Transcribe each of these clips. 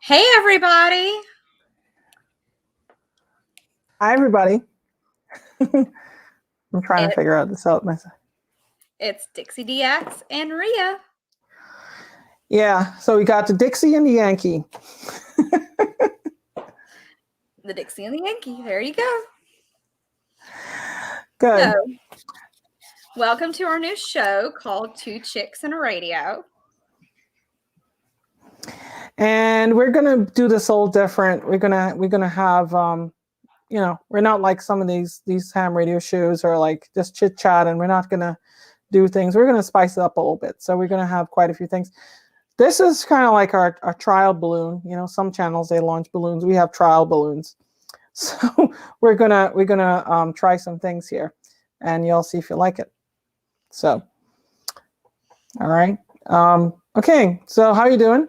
Hey, everybody. Hi, everybody. I'm trying to figure out this out myself. It's DixieDX and Ria. Yeah, so we got the Dixie and the Yankee. The Dixie and the Yankee. There you go. Good. So, welcome to our new show called Two Chicks and a Radio. And we're gonna do this a little different. We're gonna have we're not like some of these ham radio shows or like just chit chat, and we're not gonna do things. We're gonna spice it up a little bit. So we're gonna have quite a few things. This is kind of like our trial balloon. You know, some channels they launch balloons. We have trial balloons. So we're gonna try some things here, and you'll see if you like it. So, all right. Okay. So how are you doing?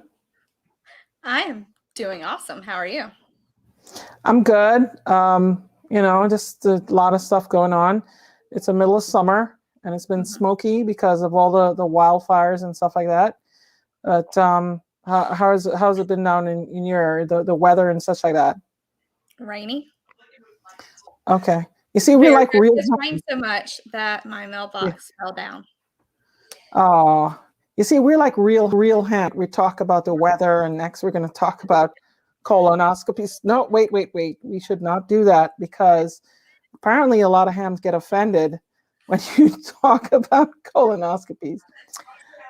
I am doing awesome. How are you? I'm good. Just a lot of stuff going on. It's the middle of summer, and it's been smoky because of all the wildfires and stuff like that. But how's it been down in your area, the weather and such like that? Rainy. Okay. You see, we like real. It's rained so much that my mailbox fell down. Oh, you see, we're like real ham. We talk about the weather, and next we're going to talk about colonoscopies. No, wait. We should not do that because apparently a lot of hams get offended when you talk about colonoscopies.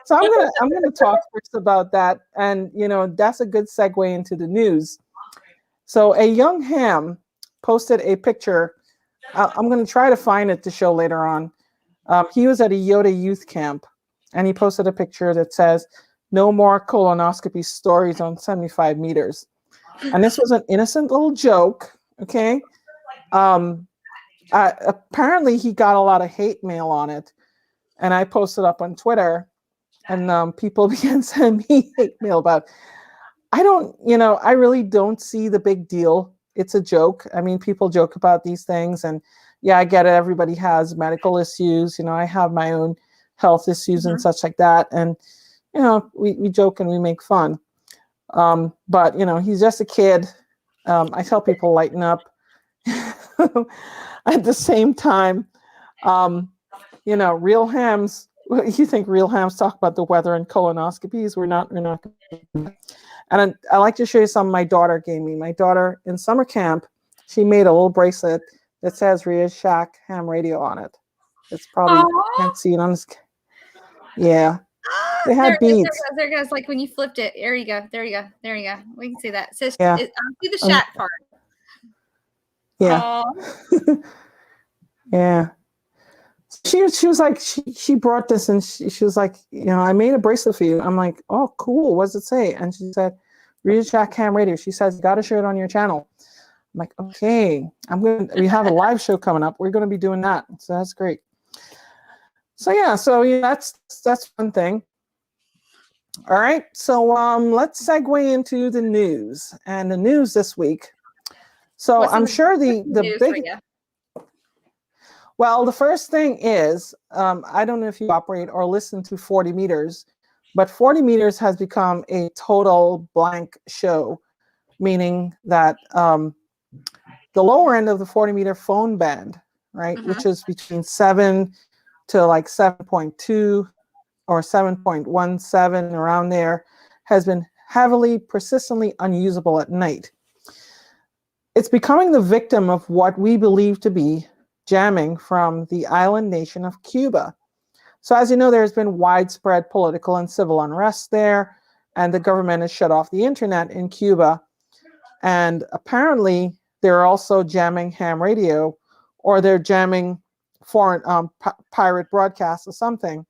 So I'm gonna talk first about that, and that's a good segue into the news. So a young ham posted a picture. I'm going to try to find it to show later on. He was at a Yoda youth camp, and he posted a picture that says, "No more colonoscopy stories on 75 meters." And this was an innocent little joke, okay? Apparently, he got a lot of hate mail on it, and I posted up on Twitter, and people began sending me hate mail about it. I really don't see the big deal. It's a joke. I mean, people joke about these things, and yeah, I get it. Everybody has medical issues. I have my own health issues and such like that. And, we joke and we make fun. But, he's just a kid. I tell people lighten up. At the same time, real hams, you think real hams talk about the weather and colonoscopies? We're not. And I like to show you something my daughter gave me. My daughter in summer camp, she made a little bracelet that says RiaJ Ham Radio on it. It's probably, you can't see it on this. Yeah. They had beads. There it goes. Like when you flipped it. There you go. We can see that. It says, yeah. I see the shack part. Yeah. Yeah. She was like, she brought this, and she was like, I made a bracelet for you. I'm like, oh, cool. What does it say? And she said, RiaJ Ham Radio. She says, you got to share it on your channel. I'm like, okay, we have a live show coming up. We're going to be doing that. So that's great. So yeah, that's one thing. All right. So let's segue into the news, and the news this week. So I'm sure the big. Well, the first thing is, I don't know if you operate or listen to 40 meters, but 40 meters has become a total blank show, meaning that the lower end of the 40 meter phone band, right, which is between 7 to like 7.2 or 7.17 around there, has been persistently unusable at night. It's becoming the victim of what we believe to be jamming from the island nation of Cuba. So as you know, there's been widespread political and civil unrest there, and the government has shut off the internet in Cuba. And apparently they're also jamming ham radio, or they're jamming foreign pirate broadcasts or something.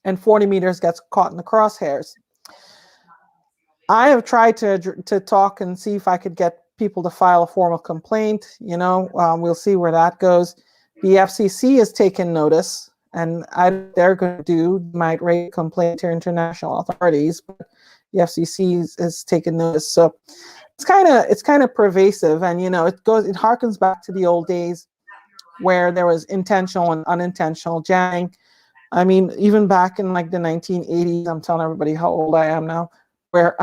And 40 meters gets caught in the crosshairs. I have tried to talk and see if I could get people to file a formal complaint. We'll see where that goes. The FCC has taken notice, and they're going to might raise a complaint to international authorities, but the FCC has taken notice. So it's kind of pervasive, and it harkens back to the old days where there was intentional and unintentional jamming. I mean, even back in like the 1980s, I'm telling everybody how old I am now. where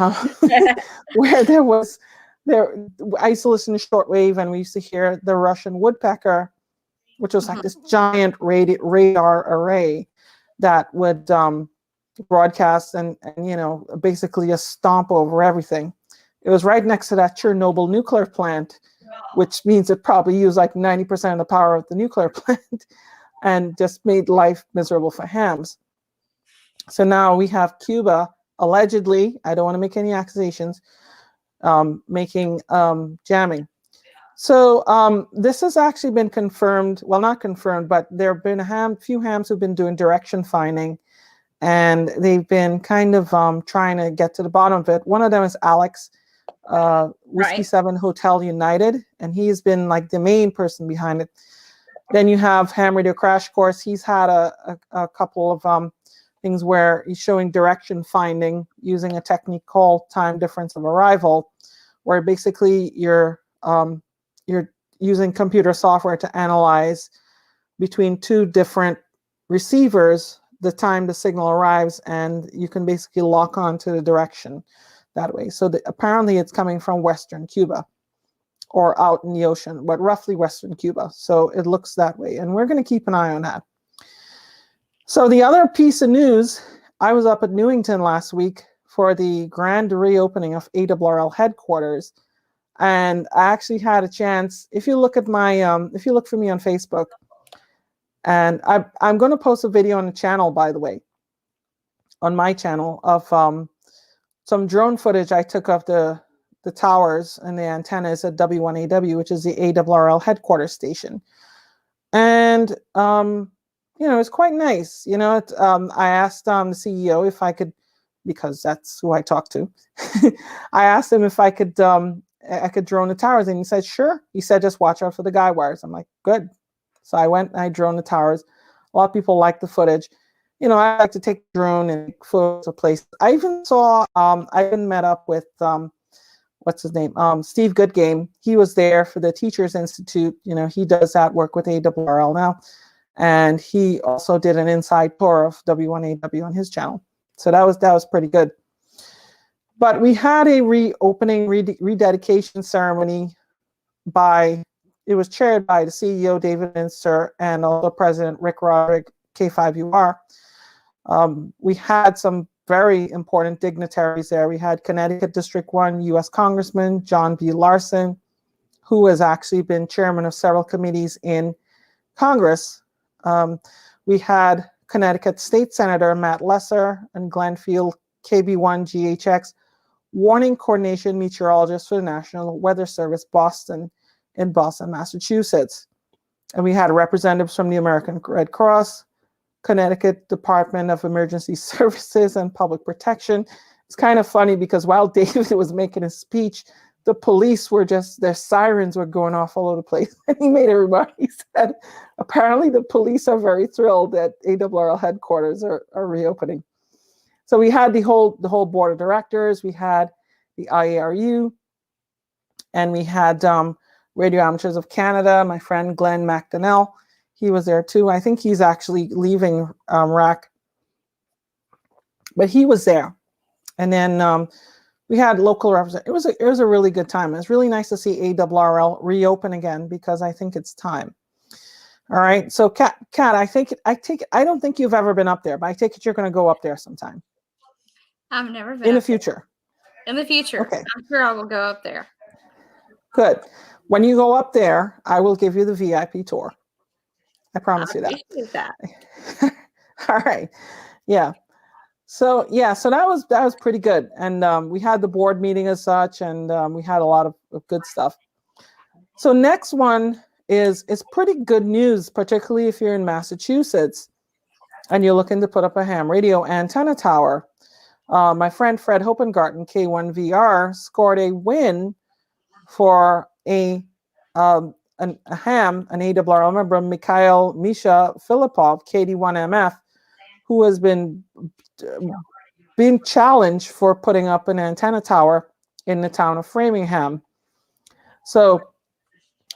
where I used to listen to shortwave, and we used to hear the Russian woodpecker, which was like this giant radar array that would broadcast and basically just stomp over everything. It was right next to that Chernobyl nuclear plant, which means it probably used like 90% of the power of the nuclear plant and just made life miserable for hams. So now we have Cuba, allegedly, I don't want to make any accusations, making jamming. So this has actually been confirmed, well, not confirmed, but there have been a few hams who've been doing direction finding, and they've been kind of trying to get to the bottom of it. One of them is Alex, Whiskey 7 Hotel United, and he's been like the main person behind it. Then you have Ham Radio Crash Course. He's had a couple of things where he's showing direction finding using a technique called time difference of arrival, where basically you're using computer software to analyze between two different receivers the time the signal arrives, and you can basically lock on to the direction that way. So apparently it's coming from Western Cuba or out in the ocean, but roughly Western Cuba. So it looks that way, and we're going to keep an eye on that. So the other piece of news, I was up at Newington last week for the grand reopening of ARRL headquarters. And I actually had a chance, if you look at my, if you look for me on Facebook, and I'm going to post a video on the channel, by the way, on my channel of some drone footage I took of the towers and the antennas at W1AW, which is the ARRL headquarters station. And, it's quite nice. I asked the CEO if I could, because that's who I talk to. I asked him if I could drone the towers, and he said, sure. He said, just watch out for the guy wires. I'm like, good. So I went and I droned the towers. A lot of people like the footage. I like to take the drone and take photos of places. I even saw, I even met up with, what's his name? Steve Goodgame. He was there for the Teachers Institute. He does that work with ARRL now. And he also did an inside tour of W1AW on his channel. So that was pretty good. But we had a reopening, rededication ceremony it was chaired by the CEO, David Minster, and also President Rick Roderick, K5UR. We had some very important dignitaries there. We had Connecticut District 1 U.S. Congressman John B. Larson, who has actually been chairman of several committees in Congress. We had Connecticut State Senator Matt Lesser and Glenfield KB1 GHX, warning coordination meteorologist for the National Weather Service, Boston, in Boston, Massachusetts. And we had representatives from the American Red Cross, Connecticut Department of Emergency Services and Public Protection. It's kind of funny because while David was making his speech, the police were their sirens were going off all over the place. And he made a remark. He said, apparently the police are very thrilled that ARRL headquarters are reopening. So we had the whole board of directors, we had the IARU, and we had Radio Amateurs of Canada, my friend Glenn McDonnell. He was there too. I think he's actually leaving RAC, but he was there. And then we had local representatives. It was a really good time. It was really nice to see ARRL reopen again, because I think it's time. All right. So Kat, I don't think you've ever been up there, but I take it you're going to go up there sometime. I've never been in the future. In the future. Okay. I'm sure I will go up there. Good. When you go up there, I will give you the VIP tour. I promise you that. I appreciate that. All right. Yeah. So that was pretty good. And we had the board meeting as such, and we had a lot of good stuff. So next one is pretty good news, particularly if you're in Massachusetts and you're looking to put up a ham radio antenna tower. My friend Fred Hopengarten, K1VR, scored a win for a ham, an ARRL member, Mikhail Misha Filipov, KD1MF, who has been being challenged for putting up an antenna tower in the town of Framingham. So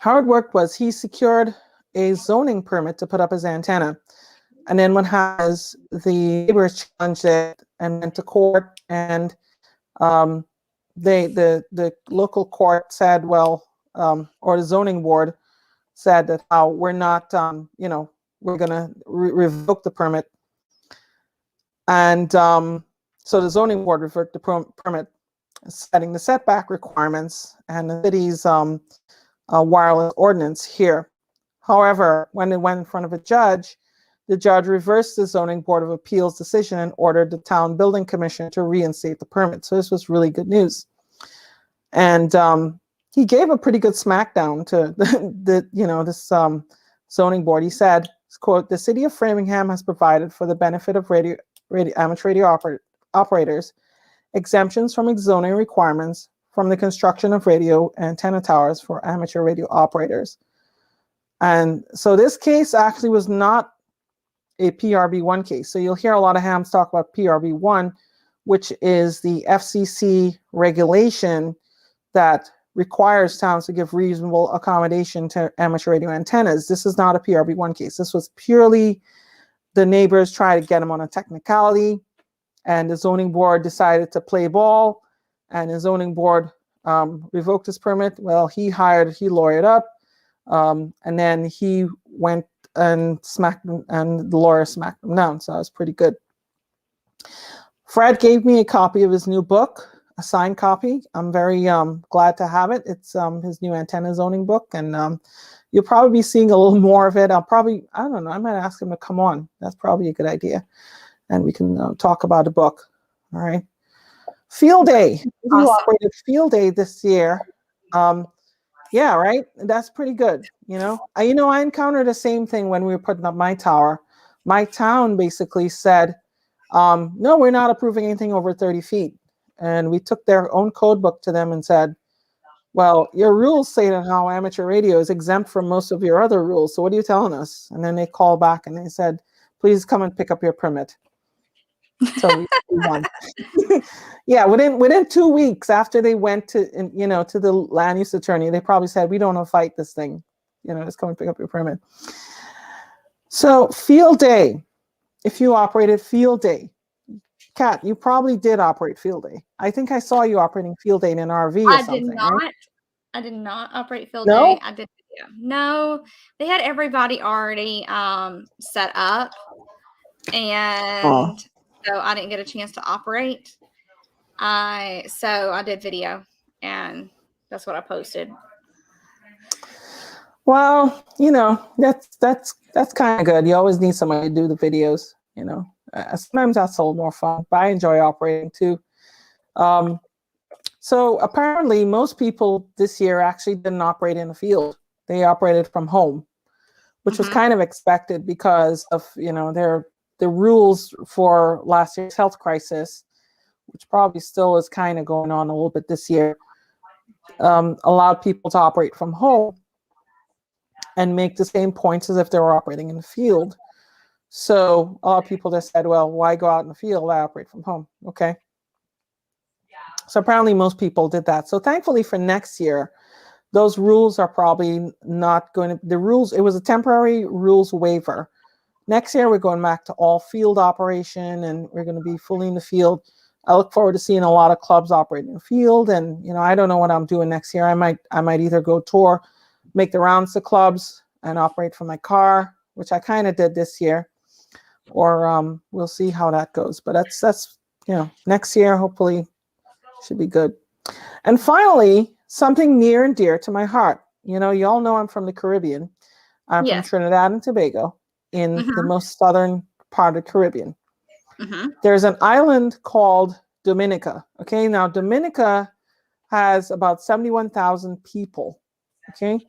how it worked was he secured a zoning permit to put up his antenna. And then the neighbors challenged it and went to court, and The local court said, well, or the zoning board said that how we're not, we're going to revoke the permit. And so the zoning board revoked the permit, setting the setback requirements and the city's wireless ordinance here. However, when it went in front of a judge, the judge reversed the zoning board of appeals decision and ordered the town building commission to reinstate the permit. So this was really good news. And he gave a pretty good smackdown to this zoning board. He said, quote, "The city of Framingham has provided for the benefit of amateur radio operators exemptions from zoning requirements from the construction of radio antenna towers for amateur radio operators." And so this case actually was not a PRB1 case. So you'll hear a lot of hams talk about PRB1, which is the FCC regulation that requires towns to give reasonable accommodation to amateur radio antennas. This is not a PRB1 case. This was purely the neighbors trying to get them on a technicality, and the zoning board decided to play ball, and the zoning board revoked his permit. Well, he lawyered up, and then he went and smacked him, and the lawyer smacked him down. So that was pretty good. Fred gave me a copy of his new book, a signed copy. I'm very glad to have it. It's his new antenna zoning book, and you'll probably be seeing a little more of it. I don't know, I might ask him to come on. That's probably a good idea. And we can talk about the book. All right. Field day. We operated field day this year. Yeah, right. That's pretty good. I encountered the same thing when we were putting up my tower. My town basically said, no, we're not approving anything over 30 feet. And we took their own code book to them and said, well, your rules say that how amateur radio is exempt from most of your other rules. So what are you telling us? And then they called back and they said, please come and pick up your permit. So we won. Yeah, within 2 weeks after they went to the land use attorney, they probably said, we don't want to fight this thing. Just come and pick up your permit. So field day. If you operated field day, Kat, you probably did operate field day. I think I saw you operating field day in an RV or something. Did not. Right? I did not operate field day. I did. Yeah. No, they had everybody already set up, and so I didn't get a chance to operate. So I did video, and that's what I posted. Well, that's kind of good. You always need somebody to do the videos. Sometimes that's a little more fun, but I enjoy operating too. So apparently most people this year actually didn't operate in the field. They operated from home, which was kind of expected because of, the rules for last year's health crisis, which probably still is kind of going on a little bit this year, allowed people to operate from home and make the same points as if they were operating in the field. So a lot of people just said, well, why go out in the field? I operate from home. Okay. So apparently most people did that. So thankfully for next year, those rules are probably not going to, it was a temporary rules waiver. Next year, we're going back to all field operation, and we're going to be fully in the field. I look forward to seeing a lot of clubs operating in the field. And, I don't know what I'm doing next year. I might either go tour, make the rounds to clubs and operate from my car, which I kind of did this year, or we'll see how that goes. But that's next year, hopefully should be good. And finally, something near and dear to my heart. You all know I'm from the Caribbean. I'm from Trinidad and Tobago in the most southern part of the Caribbean. There's an island called Dominica. Okay, now Dominica has about 71,000 people. Okay,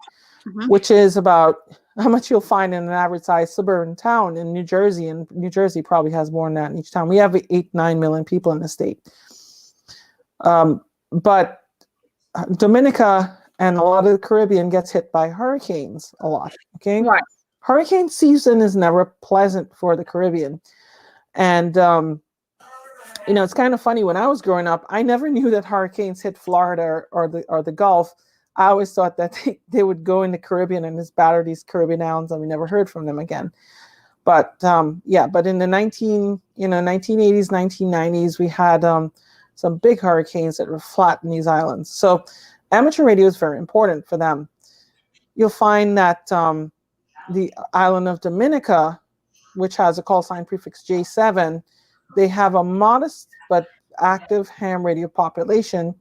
which is about how much you'll find in an average sized suburban town in New Jersey, and New Jersey probably has more than that in each town. We have 8-9 million people in the state. But Dominica and a lot of the Caribbean gets hit by hurricanes a lot. Okay, right. Hurricane season is never pleasant for the Caribbean. And, it's kind of funny. When I was growing up, I never knew that hurricanes hit Florida or the Gulf. I always thought that they would go in the Caribbean and just batter these Caribbean islands, and we never heard from them again. But but in the 1980s, 1990s, we had some big hurricanes that would flatten these islands. So amateur radio is very important for them. You'll find that the island of Dominica, which has a call sign prefix J7, they have a modest but active ham radio population.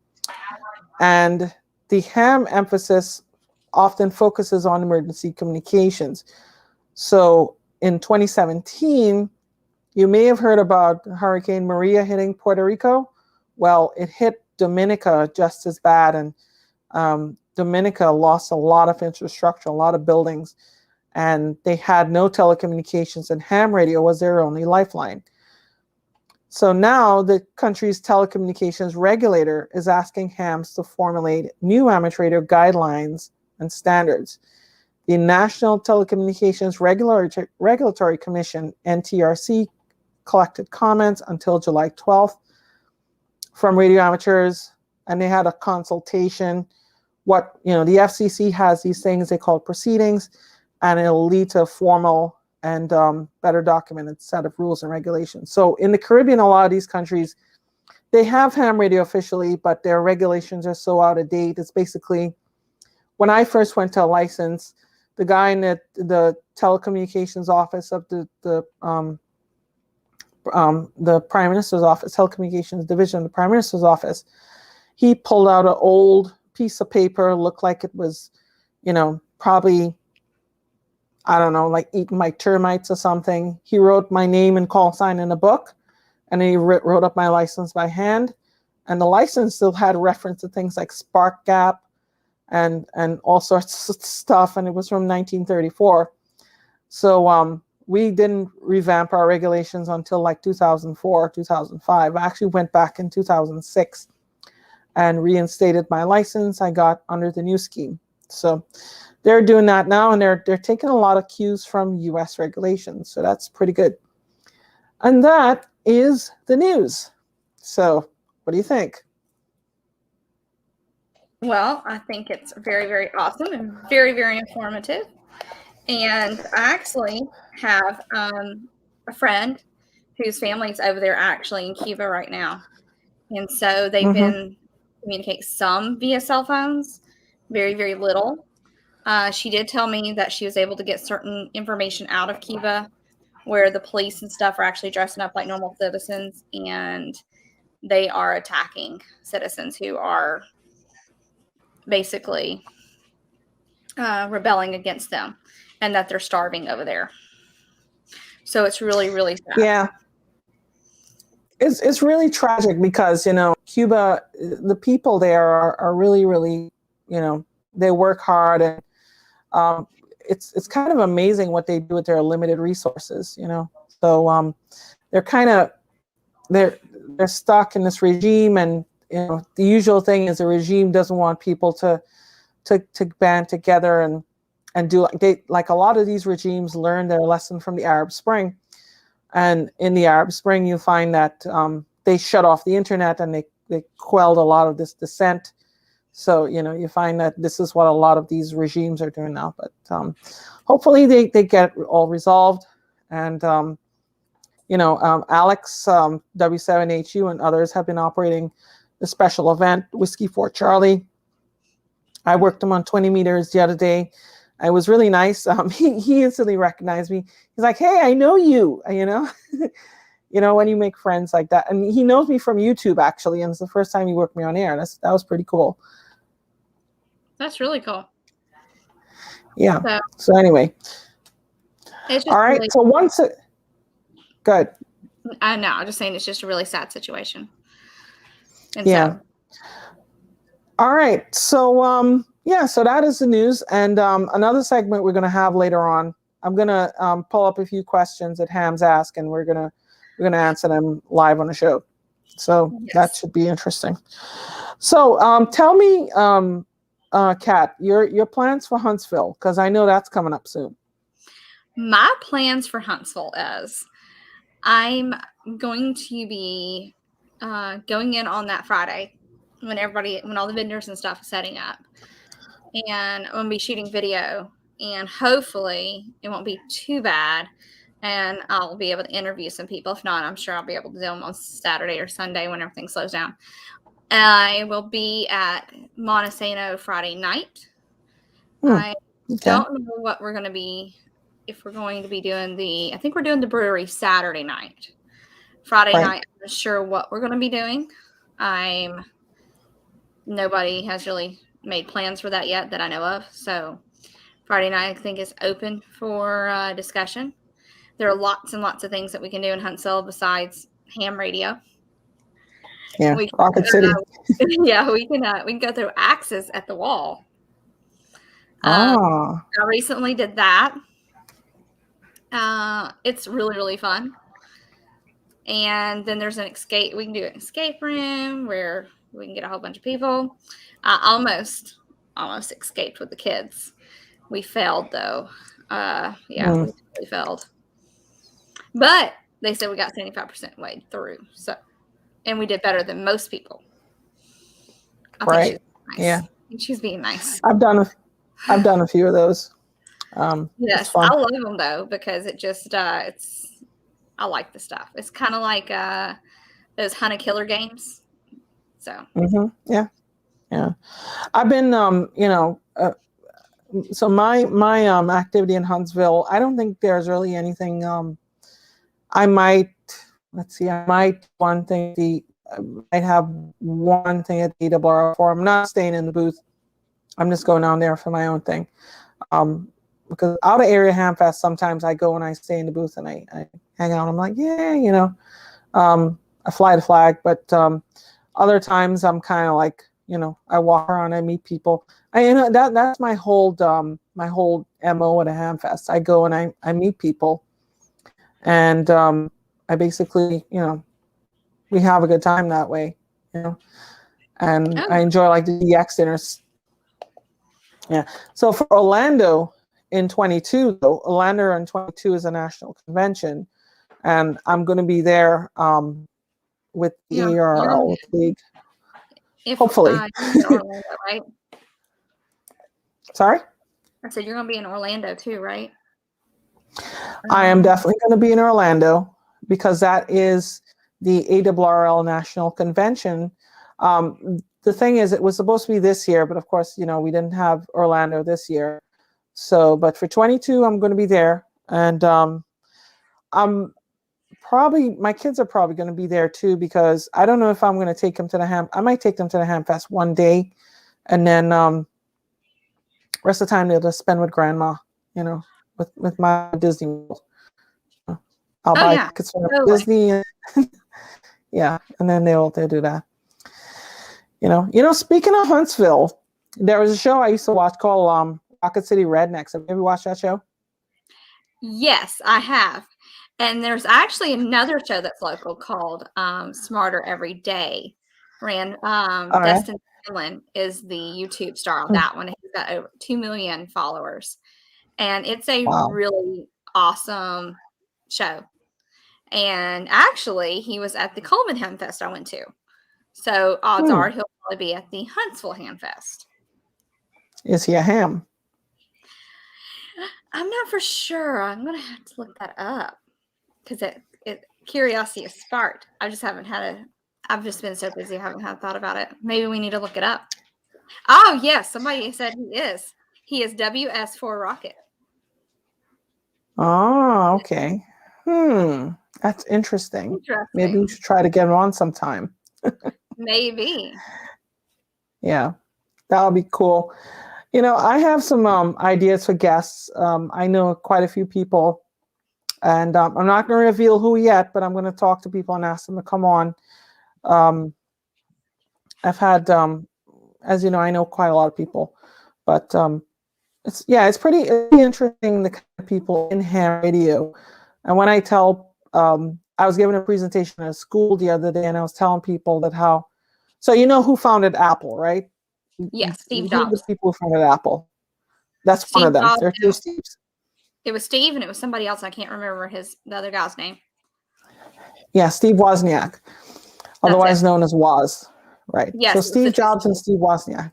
And the ham emphasis often focuses on emergency communications. So in 2017, you may have heard about Hurricane Maria hitting Puerto Rico. Well, it hit Dominica just as bad. And Dominica lost a lot of infrastructure, a lot of buildings, and they had no telecommunications, and ham radio was their only lifeline. So now the country's telecommunications regulator is asking hams to formulate new amateur radio guidelines and standards. The National Telecommunications Regulatory Commission, NTRC, collected comments until July 12th from radio amateurs, and they had a consultation. The FCC has these things they call proceedings, and it'll lead to a formal and better documented set of rules and regulations. So in the Caribbean, a lot of these countries, they have ham radio officially, but their regulations are so out of date. It's basically, when I first went to a license, the guy in the telecommunications office of the Prime Minister's office, telecommunications division of the Prime Minister's office, he pulled out an old piece of paper, looked like it was, probably, I don't know, like eaten by termites or something. He wrote my name and call sign in a book, and he wrote up my license by hand. And the license still had reference to things like spark gap and all sorts of stuff, and it was from 1934. So we didn't revamp our regulations until like 2004, 2005. I actually went back in 2006 and reinstated my license. I got under the new scheme. So they're doing that now, and they're taking a lot of cues from US regulations. So that's pretty good. And that is the news. So what do you think? Well, I think it's very, very awesome and very, very informative. And I actually have a friend whose family's over there actually in Cuba right now. And so they've been communicating some via cell phones, very, very little. She did tell me that she was able to get certain information out of Cuba where the police and stuff are actually dressing up like normal citizens, and they are attacking citizens who are basically rebelling against them, and that they're starving over there. So it's really, really sad. Yeah. It's really tragic because, Cuba, the people there are really, really, they work hard, and it's kind of amazing what they do with their limited resources, So they're stuck in this regime, and the usual thing is the regime doesn't want people to band together and do like a lot of these regimes learned their lesson from the Arab Spring. And in the Arab Spring, you find that they shut off the internet, and they quelled a lot of this dissent. So, you find that this is what a lot of these regimes are doing now. But hopefully they get it all resolved. And, Alex, W7HU, and others have been operating the special event, Whiskey Fort Charlie. I worked him on 20 meters the other day. It was really nice. He instantly recognized me. He's like, "Hey, I know you," when you make friends like that. And he knows me from YouTube, actually, and it's the first time he worked me on air. That was pretty cool. That's really cool. Yeah. So anyway. All right. Really so good. I know. I'm just saying it's just a really sad situation. And yeah. All right. So so that is the news. And another segment we're going to have later on, I'm going to pull up a few questions that hams ask, and we're going to answer them live on the show. So that should be interesting. So tell me, Kat, your plans for Huntsville, because I know that's coming up soon. My plans for Huntsville is I'm going to be going in on that Friday when all the vendors and stuff are setting up. And I'm going to be shooting video, and hopefully it won't be too bad and I'll be able to interview some people. If not, I'm sure I'll be able to do them on Saturday or Sunday when everything slows down. I will be at Montesano Friday night. I don't know what we're going to be, if we're going to be doing I think we're doing the brewery Saturday night. Friday night, I'm not sure what we're going to be doing. Nobody has really made plans for that yet that I know of. So Friday night, I think, is open for discussion. There are lots and lots of things that we can do in Huntsville besides ham radio. Yeah, Rocket City. Yeah, we can go through axes at the wall. I recently did that. It's really, really fun. And then there's an escape. We can do an escape room where we can get a whole bunch of people. I almost escaped with the kids. We failed though. We totally failed. But they said we got 75% way through. So, and we did better than most people. I think she's nice. Yeah. I think she's being nice. I've done a few of those. Yes, I love them though, because it just I like the stuff. It's kind of like those Hunt a Killer games. So yeah. I've been so my activity in Huntsville, I don't think there's really anything. I might have one thing at the AWR for. I'm not staying in the booth. I'm just going down there for my own thing. Because out of area Hamfest, sometimes I go and I stay in the booth and I hang out. I'm like, yeah, I fly the flag. But other times I'm kind of like, I walk around, I meet people. That's my whole MO at a Hamfest. I go and I meet people, and I basically, we have a good time that way, and I enjoy like the DX dinners. Yeah. So for Orlando in 22, though, Orlando in 22 is a national convention, and I'm going to be there with the ARL League. Hopefully. Orlando, right? Sorry? I said you're going to be in Orlando too, right? I am definitely going to be in Orlando because that is the ARRL National Convention. The thing is, it was supposed to be this year, but of course, we didn't have Orlando this year. So, but for 22, I'm going to be there, and my kids are probably going to be there too, because I don't know if I'm going to take them to I might take them to the Hamfest one day, and then rest of the time they'll just spend with grandma, with my Disney World. I'll buy tickets for Disney. Yeah, and then they'll do that. Speaking of Huntsville, there was a show I used to watch called Rocket City Rednecks. Have you ever watched that show? Yes, I have. And there's actually another show that's local called Smarter Every Day. Dustin Dillon is the YouTube star on that one. He's got over 2 million followers. And it's a really awesome show. And actually, he was at the Coleman Hamfest I went to. So odds are he'll probably be at the Huntsville Hamfest. Is he a ham? I'm not for sure. I'm going to have to look that up because curiosity is sparked. I just haven't I've just been so busy. I haven't had a thought about it. Maybe we need to look it up. Oh, yes. Somebody said he is. He is WS4 Rocket. Oh, okay. That's interesting. Maybe we should try to get him on sometime. Maybe. Yeah, that'll be cool. I have some ideas for guests. I know quite a few people, and I'm not going to reveal who yet, but I'm going to talk to people and ask them to come on. I've had, as you know, I know quite a lot of people, but it's pretty interesting, the kind of people in ham radio. And when I tell, I was giving a presentation at a school the other day, and I was telling people that so you know who founded Apple, right? Yes, Steve Jobs. The people who founded Apple. That's Steve one of them. Jobs, there are two Steves. It was Steve, and it was somebody else. I can't remember the other guy's name. Yeah, Steve Wozniak, otherwise known as Woz, right? Yes. So Steve Jobs and Steve Wozniak.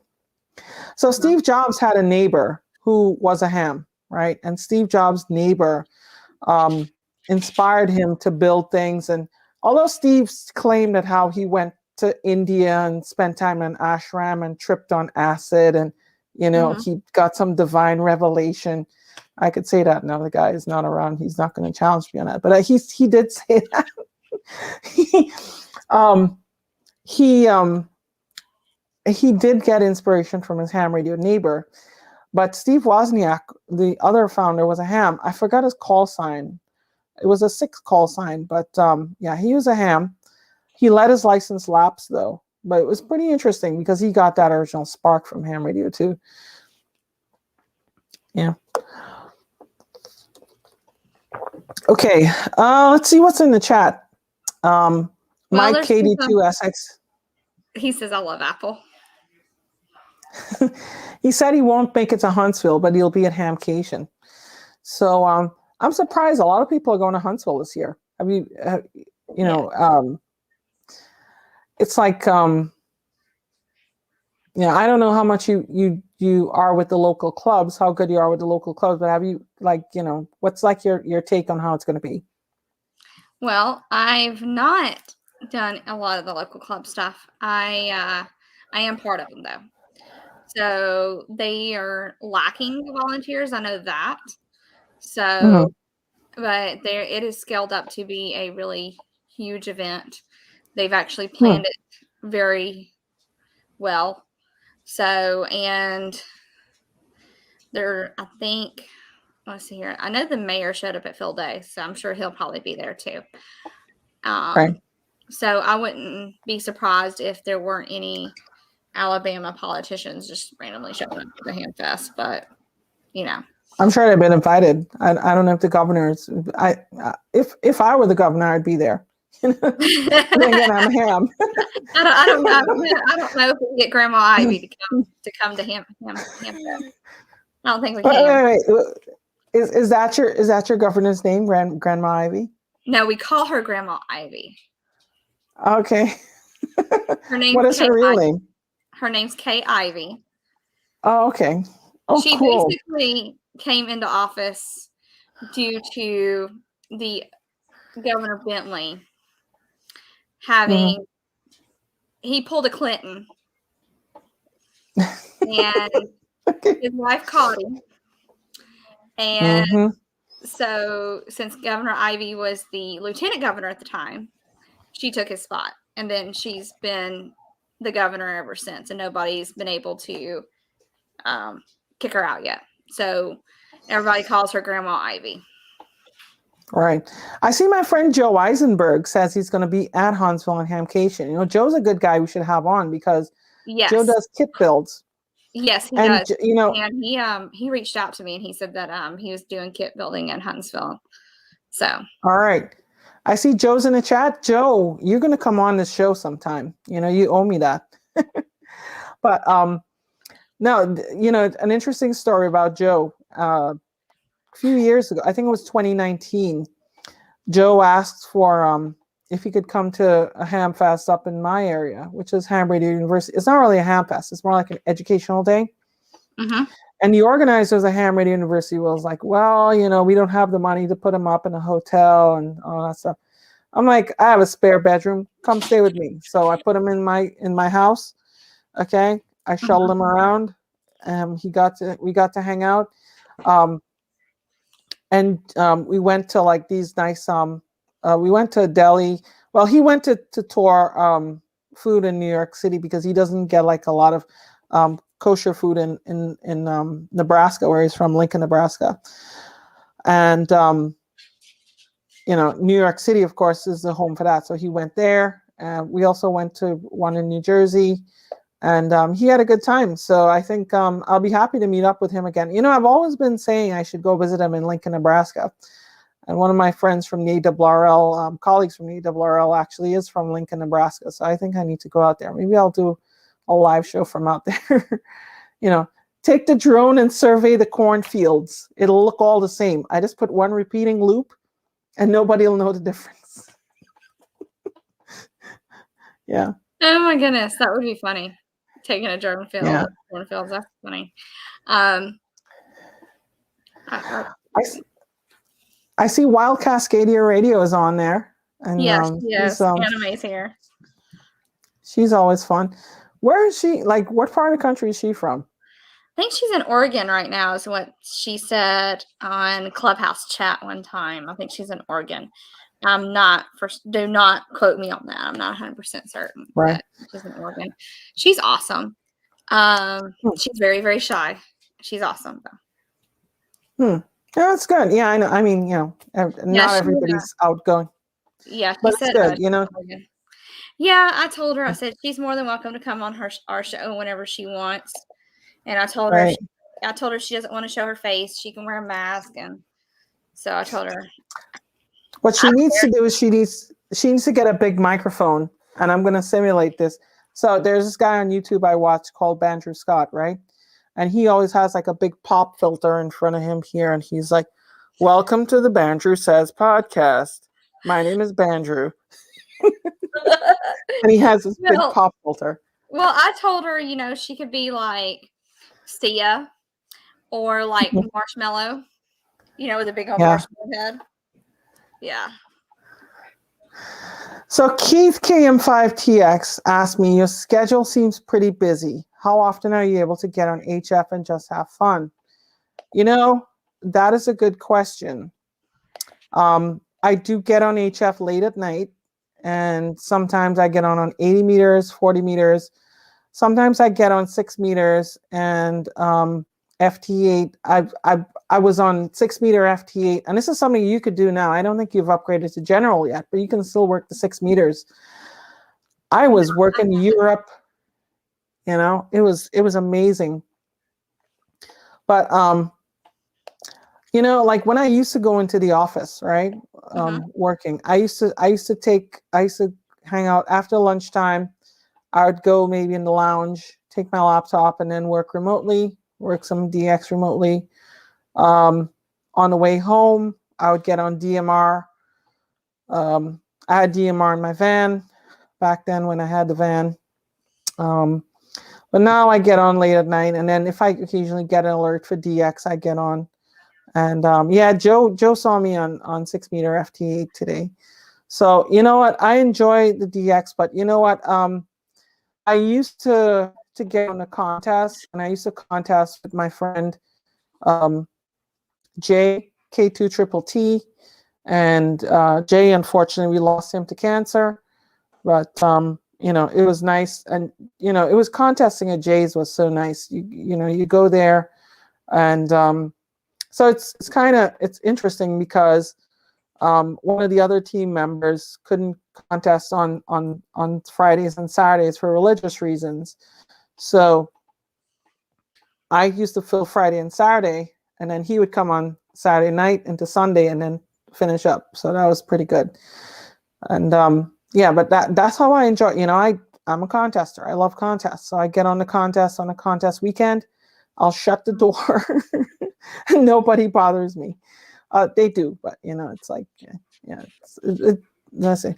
So Steve Jobs had a neighbor who was a ham, right? And Steve Jobs' neighbor inspired him to build things. And although Steve claimed that how he went to India and spent time in ashram and tripped on acid and, he got some divine revelation. I could say that now the guy is not around. He's not going to challenge me on that. But he did say that. He did get inspiration from his ham radio neighbor. But Steve Wozniak, the other founder, was a ham. I forgot his call sign. It was a 6 call sign. But he was a ham. He let his license lapse, though. But it was pretty interesting because he got that original spark from ham radio, too. Yeah. Okay. Let's see what's in the chat. Mike KD2SX. He says, I love Apple. He said he won't make it to Huntsville, but he'll be at Hamcation. So I'm surprised. A lot of people are going to Huntsville this year. I mean, it's like, I don't know how much you are with the local clubs, how good you are with the local clubs, but have you what's like your take on how it's going to be? Well, I've not done a lot of the local club stuff. I am part of them though. So they are lacking volunteers. I know that. So, but it is scaled up to be a really huge event. They've actually planned it very well. So, and I think, let's see here. I know the mayor showed up at Phil Day, so I'm sure he'll probably be there too. Right. So I wouldn't be surprised if there weren't any Alabama politicians just randomly showing up to the Ham Fest, but I'm sure they've been invited. I don't know if the governors. If I were the governor, I'd be there. And again, I'm a ham. I don't know. I don't know if we can get Grandma Ivy to come to Ham Fest. I don't think we can. Wait. Is that your governor's name, Grandma Ivy? No, we call her Grandma Ivy. Okay. Her name. What is her real name? Her name's Kay Ivy. Oh, okay. Oh, she cool. basically came into office due to the Governor Bentley having he pulled a Clinton and his wife caught him. And so since Governor Ivy was the lieutenant governor at the time, she took his spot. And then she's been the governor ever since. And nobody's been able to kick her out yet. So everybody calls her Grandma Ivy. Right. I see my friend Joe Eisenberg says he's going to be at Huntsville and Hamcation. Joe's a good guy we should have on because Joe does kit builds. Yes, he does. And he reached out to me and he said that he was doing kit building in Huntsville. So. All right. I see Joe's in the chat. Joe, you're going to come on this show sometime. You owe me that. But no, an interesting story about Joe. A few years ago, I think it was 2019, Joe asked for if he could come to a ham fest up in my area, which is Ham Radio University. It's not really a ham fest. It's more like an educational day. And the organizers of Ham Radio University was like, well, we don't have the money to put him up in a hotel and all that stuff. I'm like, I have a spare bedroom. Come stay with me. So I put him in my house. Okay. I shuttled him around. We got to hang out. And we went to like these nice, we went to Delhi. Well, he went to tour food in New York City because he doesn't get like a lot of kosher food in Nebraska, where he's from, Lincoln, Nebraska. And, New York City, of course, is the home for that. So he went there. We also went to one in New Jersey. And he had a good time. So I think I'll be happy to meet up with him again. I've always been saying I should go visit him in Lincoln, Nebraska. And one of my friends from the ARRL, colleagues from the ARRL, actually is from Lincoln, Nebraska. So I think I need to go out there. Maybe I'll do a live show from out there. Take the drone and survey the cornfields. It'll look all the same. I just put one repeating loop and nobody will know the difference. Yeah. Oh my goodness. That would be funny. Taking a drone field. Yeah. Cornfields. That's funny. I see Wild Cascadia Radio is on there. And Yes, yes. Anime's here. She's always fun. Where is she? Like, what part of the country is she from? I think she's in Oregon right now, is what she said on Clubhouse Chat one time. I think she's in Oregon. Do not quote me on that. I'm not 100% certain. Right. She's in Oregon. She's awesome. She's very, very shy. She's awesome, though. Yeah, that's good. Yeah, I know. I mean, not everybody's outgoing. Yeah, but it's good, Yeah, I told her. I said she's more than welcome to come on our show whenever she wants. And I told her, she doesn't want to show her face. She can wear a mask, and so I told her. What she needs to do is she needs to get a big microphone, and I'm going to simulate this. So there's this guy on YouTube I watch called Bandrew Scott, right? And he always has like a big pop filter in front of him here, and he's like, "Welcome to the Bandrew Says podcast. My name is Bandrew." And he has this big pop filter. Well, I told her, she could be like Sia or like Marshmallow, with a big old marshmallow head. Yeah. So Keith KM5TX asked me, your schedule seems pretty busy. How often are you able to get on HF and just have fun? That is a good question. I do get on HF late at night, and sometimes I get on 80 meters, 40 meters. Sometimes I get on 6 meters and FT8. I was on 6 meter FT8, and this is something you could do now. I don't think you've upgraded to general yet, but you can still work the 6 meters. I was working Europe. It was amazing. But like when I used to go into the office, right, working, I used to hang out after lunchtime. I would go maybe in the lounge, take my laptop, and then work some DX remotely. On the way home, I would get on DMR. I had DMR in my van back then when I had the van. But now I get on late at night, and then if I occasionally get an alert for DX, I get on. And Joe saw me on 6 meter FT8 today. So you know what? I enjoy the DX, but you know what? I used to get on a contest, and I used to contest with my friend Jay K2TTT, and Jay, unfortunately, we lost him to cancer. But it was nice, and it was contesting at Jay's was so nice. You go there, and so it's interesting because one of the other team members couldn't contest on Fridays and Saturdays for religious reasons. So I used to fill Friday and Saturday, and then he would come on Saturday night into Sunday and then finish up. So that was pretty good. And but that's how I enjoy. I'm a contester. I love contests. So I get on the contest on a contest weekend. I'll shut the door and nobody bothers me. They do, but it's like, let's see.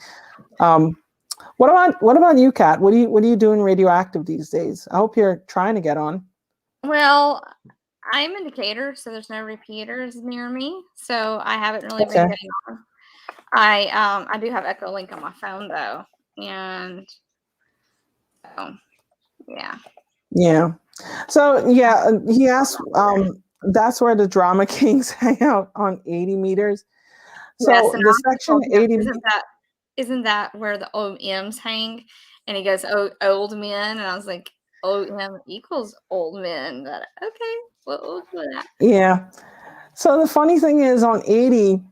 What about you, Kat? What are you doing radioactive these days? I hope you're trying to get on. Well, I'm in Decatur, so there's no repeaters near me, so I haven't really been getting on. I do have Echolink on my phone though, and so yeah. So he asked. That's where the Drama Kings hang out on 80 meters. So the section 80. Isn't that where the OMs hang? And he goes, "Oh, old men," and I was like, "OM equals old men." But okay, we'll do that. Yeah. So the funny thing is, on 80,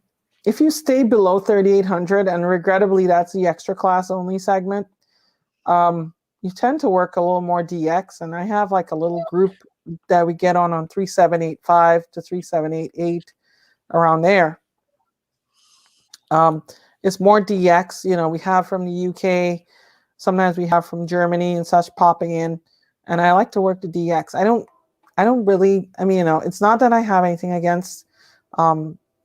if you stay below 3,800, and regrettably that's the extra class only segment, you tend to work a little more DX. And I have like a little group that we get on 3785 to 3788, around there. It's more DX. We have from the UK. Sometimes we have from Germany and such popping in, and I like to work the DX. I don't really. I mean, it's not that I have anything against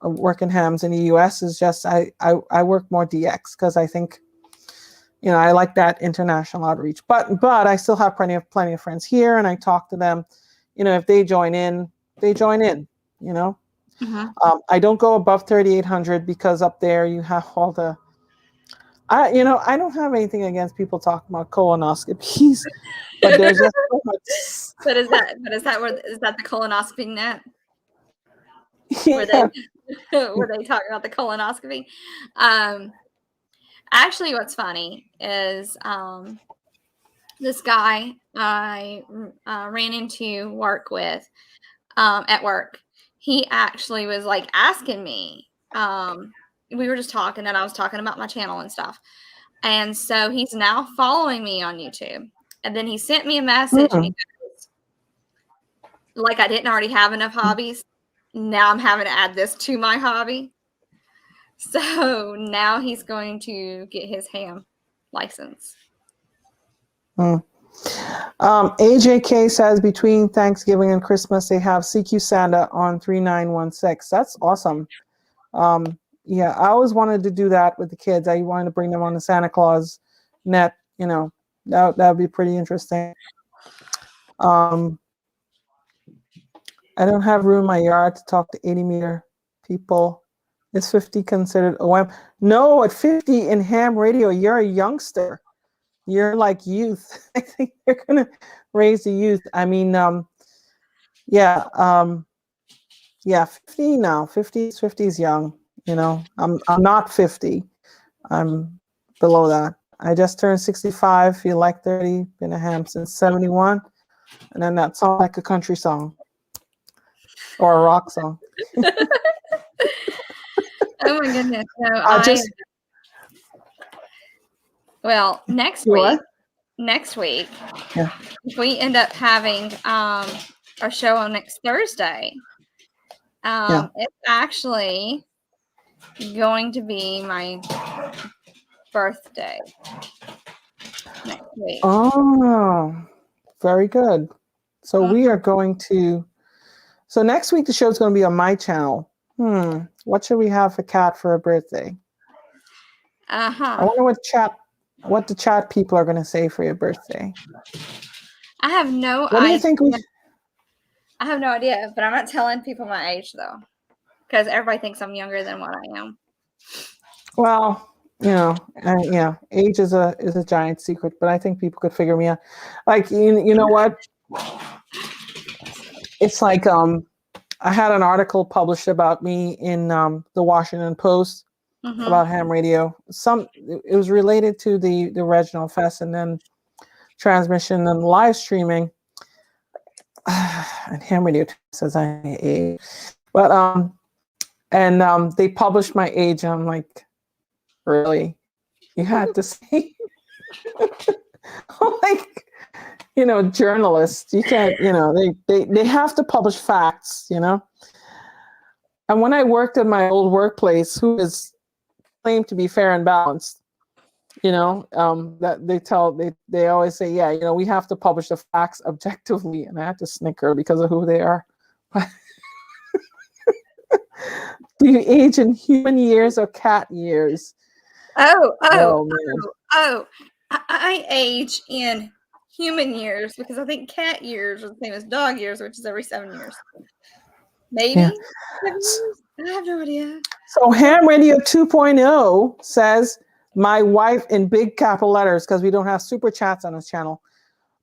working hams in the US. It's just I work more DX because I think, I like that international outreach. But I still have plenty of friends here, and I talk to them. If they join in, they join in. I don't go above 3,800 because up there you have all the. I don't have anything against people talking about colonoscopies, but there's just so much. But is that the colonoscopy net where Yeah. they talk about the colonoscopy? Actually, what's funny is this guy I ran into work with at work. He actually was like asking me. We were just talking, and I was talking about my channel and stuff. And so he's now following me on YouTube. And then he sent me a message, and he goes, like I didn't already have enough hobbies. Now I'm having to add this to my hobby. So now he's going to get his ham license. AJK says between Thanksgiving and Christmas, they have CQ Santa on 3916. That's awesome. Yeah, I always wanted to do that with the kids. I wanted to bring them on the Santa Claus net. That would be pretty interesting. I don't have room in my yard to talk to 80-meter people. Is 50 considered OM? No, at 50 in ham radio, you're a youngster. You're like youth. I think you're gonna raise the youth. I mean, yeah, 50 now. 50 is young. I'm not 50. I'm below that. I just turned 65. Feel like 30. Been a ham since 71. And then that sounds like a country song or a rock song. Oh my goodness! No, next week, yeah. if we end up having our show on next Thursday, it's actually going to be my birthday next week. Oh, very good. So we are going to. So next week the show is going to be on my channel. What should we have for Kat for her birthday? I wonder what the chat people are going to say for your birthday. I have no idea. What do you think I have no idea, but I'm not telling people my age though, because everybody thinks I'm younger than what I am. Well, age is a giant secret, but I think people could figure me out. Like, you know what? It's like I had an article published about me in the Washington Post about ham radio. It was related to the Reginald Fest and then transmission and live streaming. And ham radio says I age, but they published my age, and I'm like, really? You had to say, like, journalists, you can't, they have to publish facts, And when I worked at my old workplace, who is claimed to be fair and balanced, that they always say, yeah, we have to publish the facts objectively, and I had to snicker because of who they are. Do you age in human years or cat years? I age in human years because I think cat years are the same as dog years, which is every 7 years. Maybe. Yeah. 7 years? I have no idea. So Ham Radio 2.0 says, my wife, in big capital letters, because we don't have super chats on this channel.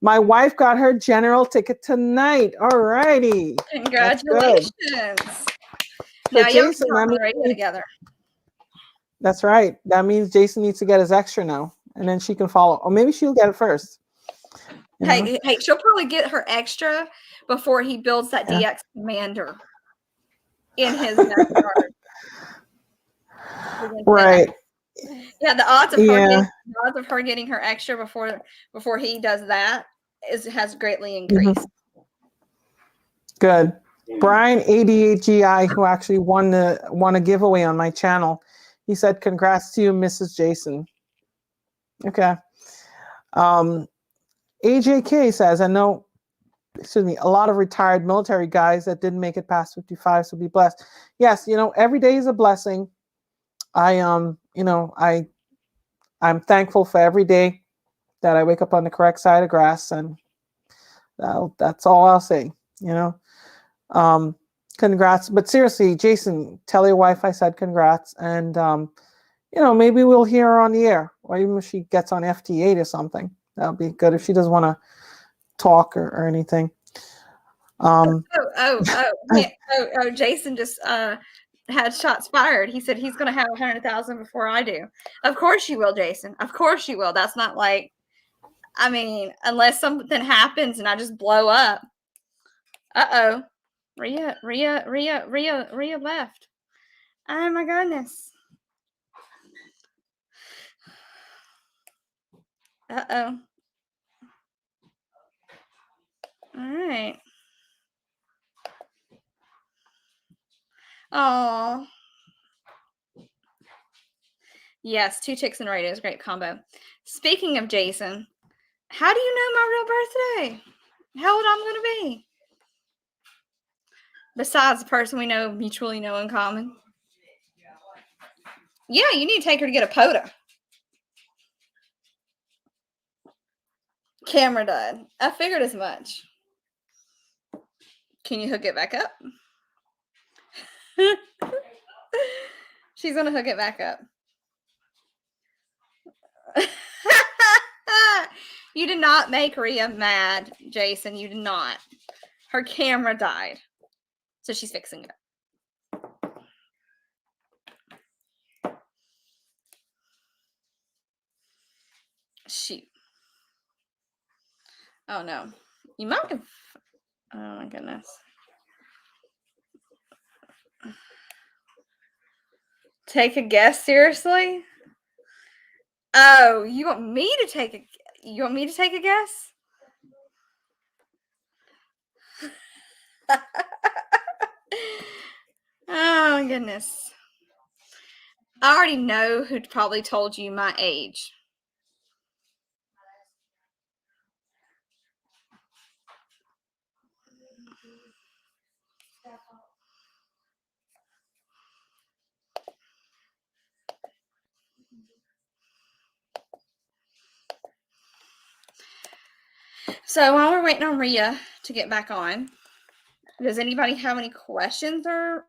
My wife got her general ticket tonight. All righty. Congratulations. Now y'all can talk on the radio together. That's right. That means Jason needs to get his extra now, and then she can follow. Or maybe she'll get it first. Hey, she'll probably get her extra before he builds that DX Commander in his backyard. Right. Yeah, the odds of her getting her extra before he does that has greatly increased. Good. Brian 88GI, who actually won a giveaway on my channel, he said, "Congrats to you, Mrs. Jason." Okay. AJK says, "I know, a lot of retired military guys that didn't make it past 55, so be blessed." Yes, every day is a blessing. I'm thankful for every day that I wake up on the correct side of grass, and that's all I'll say. Congrats. But seriously, Jason, tell your wife I said congrats. And, maybe we'll hear her on the air, or even if she gets on FT8 or something. That would be good if she doesn't want to talk or anything. Jason just had shots fired. He said he's going to have 100,000 before I do. Of course you will, Jason. Of course you will. That's not like, I mean, unless something happens and I just blow up. Uh-oh. Ria left. Oh my goodness. Uh-oh. All right. Oh. Yes, 2 chicks in a radio is a great combo. Speaking of Jason, how do you know my real birthday? How old I'm going to be? Besides the person we mutually know in common. Yeah, you need to take her to get a POTA. Camera died. I figured as much. Can you hook it back up? She's going to hook it back up. You did not make Ria mad, Jason. You did not. Her camera died. So she's fixing it. Shoot. Oh no. You might have. Oh my goodness. Take a guess, seriously? Oh, you want me to take a guess? Oh my goodness. I already know who probably told you my age. So while we're waiting on Ria to get back on, does anybody have any questions for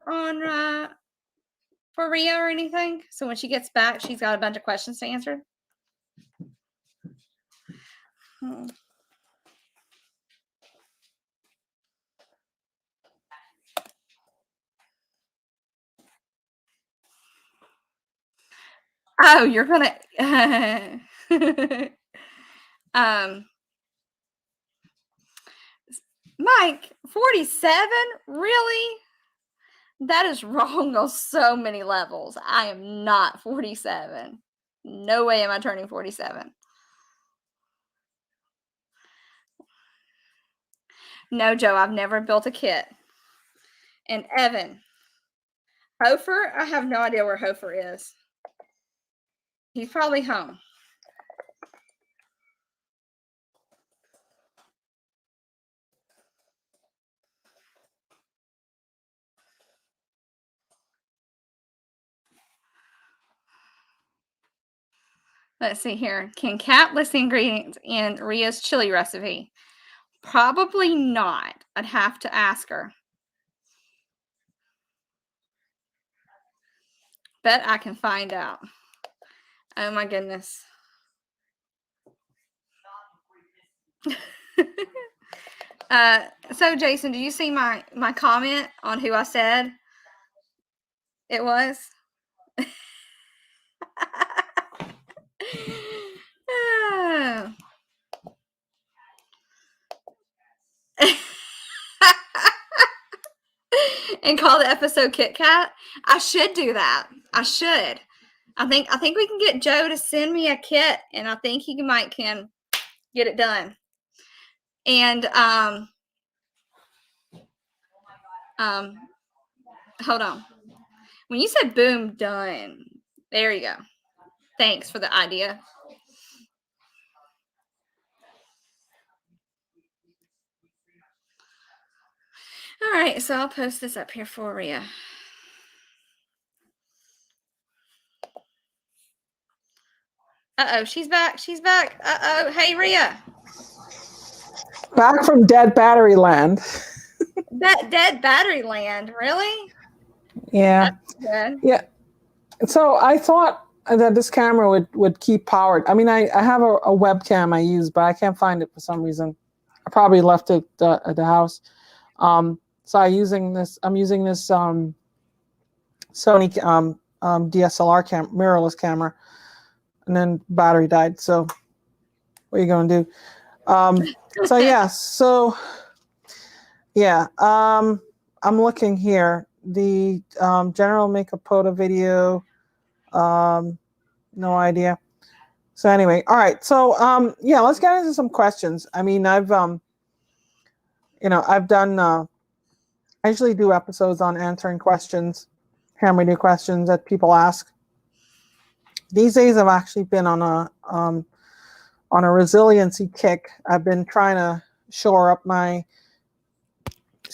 Ria or anything? So when she gets back, she's got a bunch of questions to answer. Oh, you're gonna Mike, 47? Really? That is wrong on so many levels. I am not 47. No way am I turning 47. No, Joe, I've never built a kit. And Evan, Hofer, I have no idea where Hofer is. He's probably home. Let's see here. Can Kat list the ingredients in Ria's chili recipe? Probably not. I'd have to ask her. Bet I can find out. Oh my goodness. So Jason, did you see my comment on who I said it was? Oh. And call the episode Kit Kat. I should do that. I should. I think we can get Joe to send me a kit, and I think he can get it done. And hold on. When you said boom, done. There you go. Thanks for the idea. All right, so I'll post this up here for Ria. Uh-oh, she's back. She's back. Uh-oh. Hey, Ria. Back from dead battery land. dead battery land, really? Yeah. That's good. Yeah. So I thought that this camera would keep powered. I mean, I have a webcam I use, but I can't find it for some reason. I probably left it at the house. So I'm using this Sony DSLR mirrorless camera, and then battery died. So what are you going to do? So yeah. I'm looking here. The general makeup POTA video. No idea. So anyway, all right. So yeah, let's get into some questions. I mean, I've done. I usually do episodes on answering questions, ham radio questions that people ask. These days, I've actually been on a resiliency kick. I've been trying to shore up my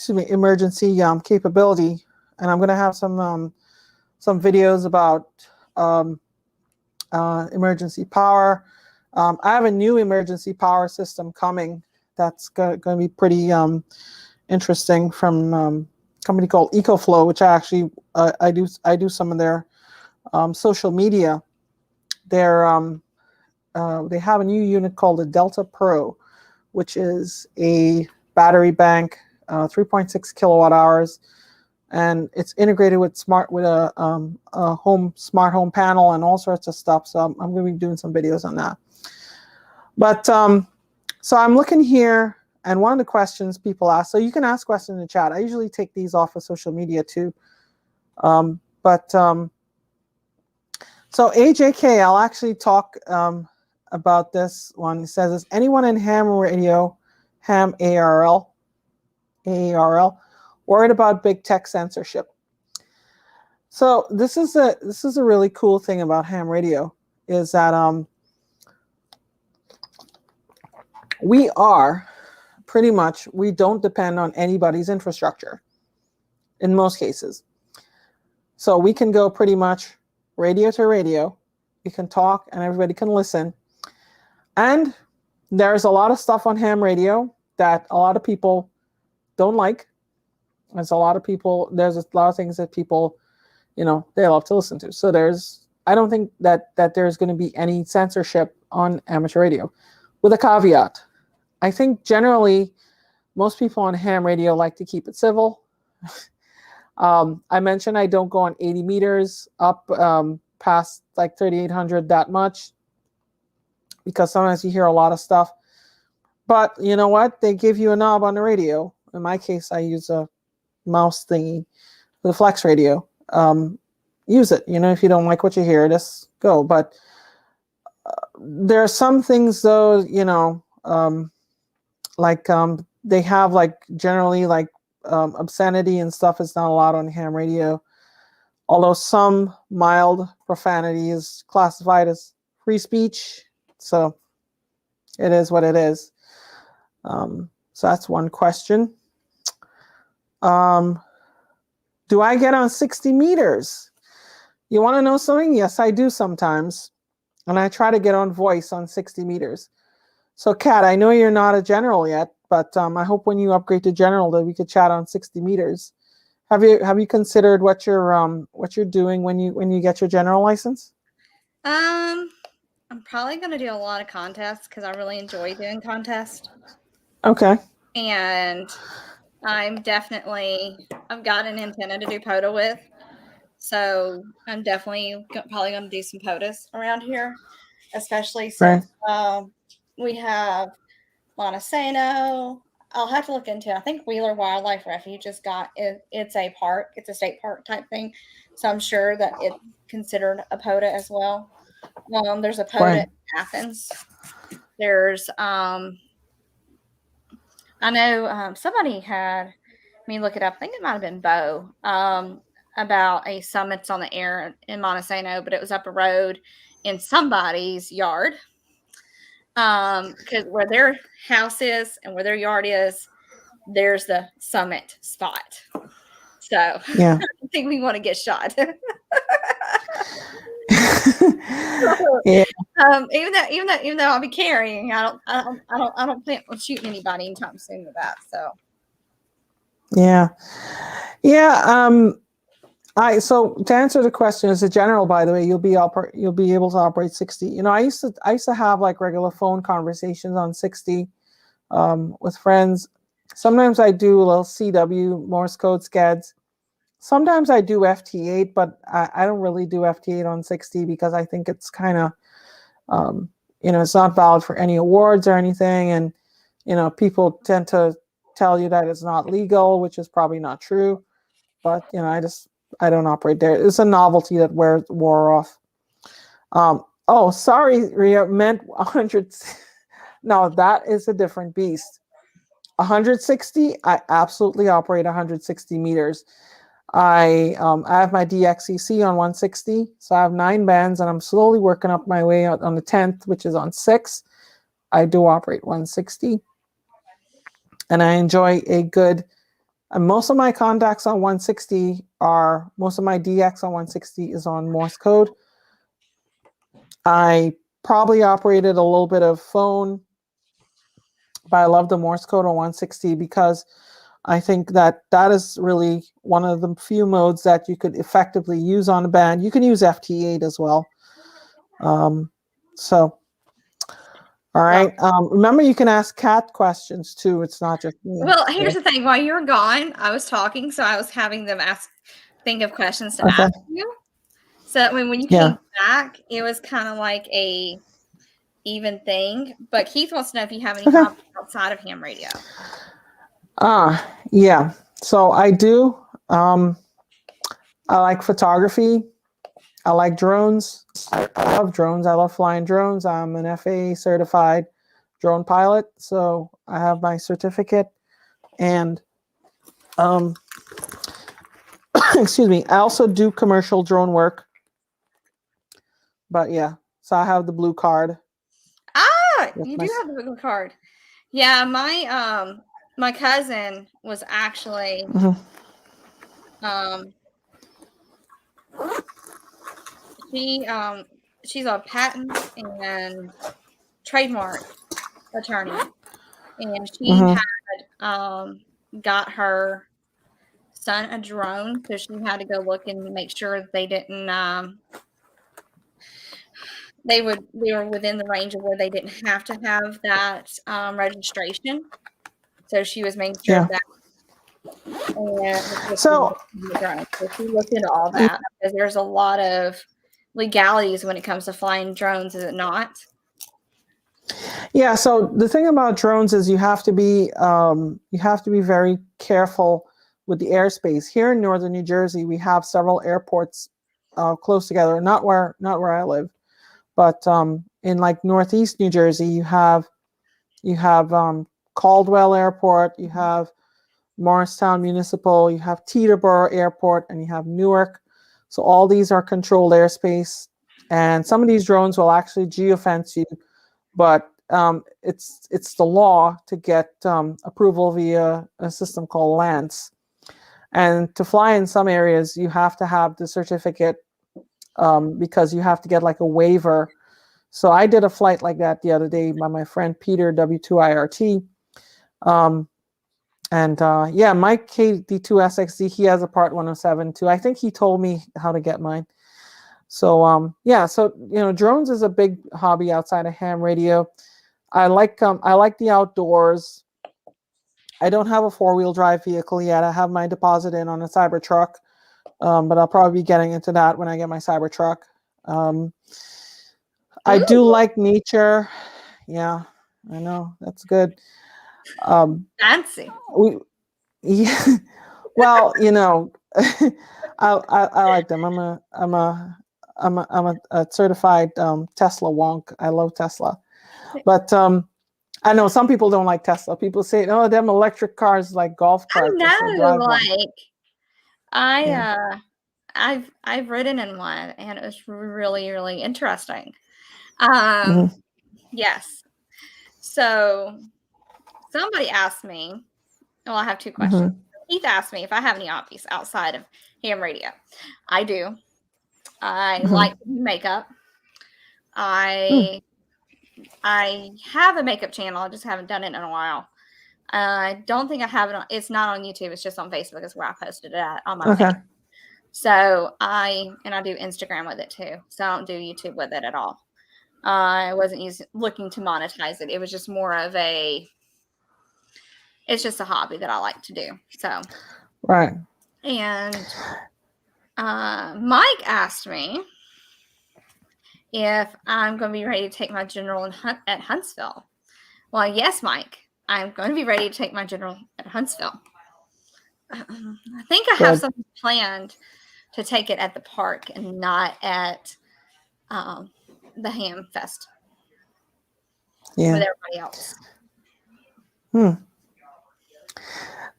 emergency capability, and I'm going to have some videos about emergency power. I have a new emergency power system coming that's going to be pretty interesting from a company called EcoFlow, which I actually I do some of their social media. They have a new unit called the Delta Pro, which is a battery bank, 3.6 kilowatt hours, and it's integrated with a smart home panel and all sorts of stuff. So I'm going to be doing some videos on that. But so I'm looking here, and one of the questions people ask. So you can ask questions in the chat. I usually take these off of social media too. So AJK, I'll actually talk about this one. It says, is anyone in ham radio, ham ARL, worried about big tech censorship? So this is a really cool thing about ham radio, is that we don't depend on anybody's infrastructure in most cases. So we can go pretty much radio to radio. We can talk and everybody can listen. And there's a lot of stuff on ham radio that a lot of people don't like. There's a lot of things that people, they love to listen to. So I don't think that there's going to be any censorship on amateur radio, with a caveat. I think generally most people on ham radio like to keep it civil. I mentioned I don't go on 80 meters up past like 3,800 that much, because sometimes you hear a lot of stuff. But you know what? They give you a knob on the radio. In my case, I use a mouse thingy with a flex radio. Use it. If you don't like what you hear, just go. But there are some things, though, they have generally obscenity and stuff is not allowed on ham radio. Although some mild profanity is classified as free speech. So it is what it is. So that's one question. Do I get on 60 meters? You want to know something? Yes, I do sometimes. And I try to get on voice on 60 meters. So Kat, I know you're not a general yet, but I hope when you upgrade to general that we could chat on 60 meters. Have you considered what you're doing when you get your general license? I'm probably going to do a lot of contests because I really enjoy doing contests. Okay. And I've got an antenna to do POTA with. So I'm definitely probably going to do some POTUS around here, especially since we have Montesano. I'll have to look into it. I think Wheeler Wildlife Refuge it's a park. It's a state park type thing. So I'm sure that it's considered a POTA as well. There's a POTA in Athens. There's I know somebody had me look it up. I think it might have been Bo about a Summits on the Air in Montesano, but it was up a road in somebody's yard. Because where their house is and where their yard is, there's the summit spot. So yeah. I think we want to get shot. Yeah. Even though I'll be carrying, I don't plan on shooting anybody anytime soon with that. So Yeah. Yeah. So to answer the question, as a general, by the way, you'll be able to operate 60. I used to have like regular phone conversations on 60 with friends. Sometimes I do a little CW, Morse code SCADs. Sometimes I do FT8, but I don't really do FT8 on 60 because I think it's kind of, it's not valid for any awards or anything. And, people tend to tell you that it's not legal, which is probably not true. But, I don't operate there. It's a novelty that wore off. Oh, sorry, Ria, meant 100. No, that is a different beast. 160, I absolutely operate 160 meters. I have my DXEC on 160, so I have 9 bands, and I'm slowly working up my way out on the 10th, which is on 6. I do operate 160, and I enjoy a good. And most of my contacts on 160 most of my DX on 160 is on Morse code. I probably operated a little bit of phone, but I love the Morse code on 160 because I think that is really one of the few modes that you could effectively use on a band. You can use FT8 as well. All right. Remember, you can ask Kat questions too. It's not just me. Well, here's the thing. While you were gone, I was talking, so I was having them think of questions to ask you. So when you came back, it was kind of like a even thing. But Keith wants to know if you have any hobbies outside of ham radio. Yeah. So I do. I like photography. I like drones. I love drones. I love flying drones. I'm an FAA certified drone pilot, so I have my certificate. And excuse me, I also do commercial drone work. But yeah, so I have the blue card. You do have the blue card. Yeah, my cousin was actually she's a patent and trademark attorney, and she had got her son a drone, so she had to go look and make sure they didn't they were within the range of where they didn't have to have that registration. So she was making sure of that. And so she looked into all that because there's a lot of legalities when it comes to flying drones, is it not? Yeah. So the thing about drones is you have to be very careful with the airspace. Here in northern New Jersey, we have several airports close together. Not where I live, but in like northeast New Jersey, you have Caldwell Airport, you have Morristown Municipal, you have Teterboro Airport, and you have Newark. So all these are controlled airspace, and some of these drones will actually geofence you, but it's the law to get approval via a system called LANCE. And to fly in some areas, you have to have the certificate because you have to get like a waiver. So I did a flight like that the other day by my friend Peter, W2IRT. Mike KD2SXD, he has a Part 107 too. I think he told me how to get mine. So drones is a big hobby outside of ham radio. I like the outdoors. I don't have a 4-wheel drive vehicle yet. I have my deposit in on a Cybertruck, but I'll probably be getting into that when I get my Cybertruck. I do like nature. Yeah, I know, that's good. Fancy. Well, I like them. I'm a certified Tesla wonk. I love Tesla, but I know some people don't like Tesla. People say, "Oh, them electric cars like golf carts." I've ridden in one, and it was really, really interesting. Yes. So somebody asked me. Well, I have 2 questions. Keith asked me if I have any hobbies outside of ham radio. I do. I like makeup. I have a makeup channel. I just haven't done it in a while. I don't think I have it on. It's not on YouTube. It's just on Facebook. Is where I posted it at on my Okay. page. So I do Instagram with it too. So I don't do YouTube with it at all. I wasn't looking to monetize it. It was just more of it's just a hobby that I like to do. So. Right. And Mike asked me if I'm going to be ready to take my general at Huntsville. Well, yes, Mike, I'm going to be ready to take my general at Huntsville. I think I have something planned to take it at the park and not at the Ham Fest with everybody else.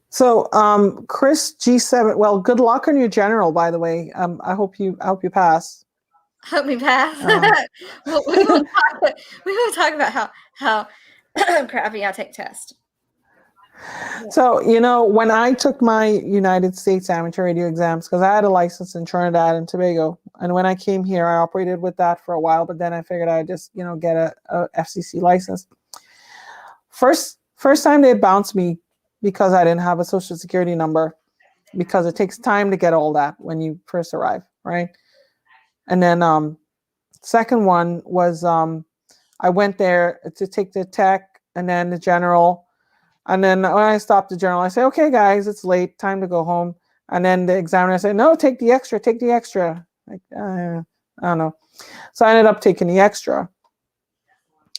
So, Chris G7. Well, good luck on your general, by the way. I hope you pass. Hope me pass. Well, we will talk about how crappy I take tests. So, when I took my United States amateur radio exams, because I had a license in Trinidad and Tobago, and when I came here, I operated with that for a while, but then I figured I'd just, get a FCC license. First time they bounced me because I didn't have a social security number, because it takes time to get all that when you first arrive, right? And then second one was I went there to take the tech and then the general. And then when I stopped the general, I say, okay, guys, it's late, time to go home. And then the examiner said, no, take the extra. Like, I don't know. So I ended up taking the extra.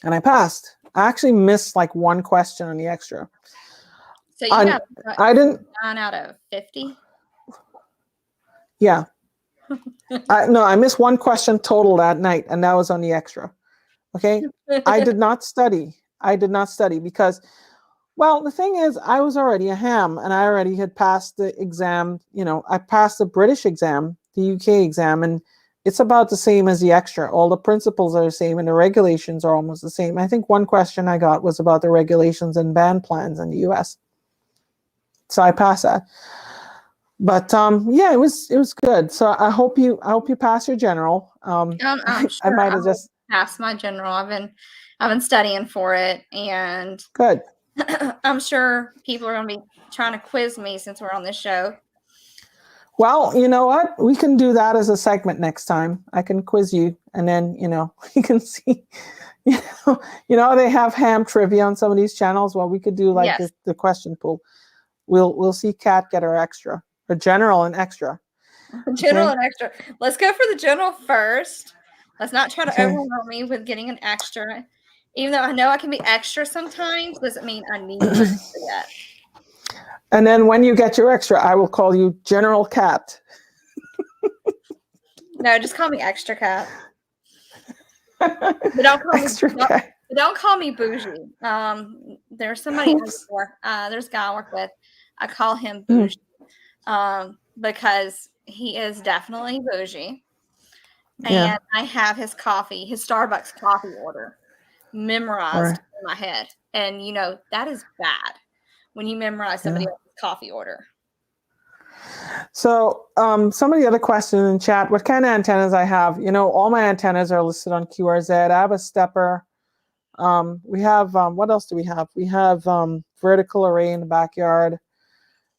And I passed. I actually missed like one question on the extra. So you got I didn't 9 out of 50? Yeah. I missed one question total that night, and that was on the extra. Okay. I did not study because, well, the thing is, I was already a ham and I already had passed the exam. I passed the British exam, the UK exam, and it's about the same as the extra. All the principles are the same and the regulations are almost the same. I think one question I got was about the regulations and band plans in the US. So I passed that. But it was good. So I hope you pass your general. I'm sure I might have just passed my general. I've been studying for it, and good. I'm sure people are going to be trying to quiz me since we're on this show. Well, you know what? We can do that as a segment next time. I can quiz you, and then you can see. They have ham trivia on some of these channels. Well, we could do like the question pool. We'll see Kat get her extra. Or general and extra. General and extra. Let's go for the general first. Let's not try to overwhelm me with getting an extra. Even though I know I can be extra sometimes, doesn't mean I need an extra yet. And then when you get your extra, I will call you General Cat. No, just call me Extra Cat. But don't call extra me cat. Don't call me bougie. There's somebody before. There's a guy I work with. I call him bougie. Because he is definitely bougie. And I have his Starbucks coffee order memorized in my head. And that is bad when you memorize somebody else's coffee order. So some of the other questions in chat, what kind of antennas I have? All my antennas are listed on QRZ. I have a stepper. We have, what else do we have? We have vertical array in the backyard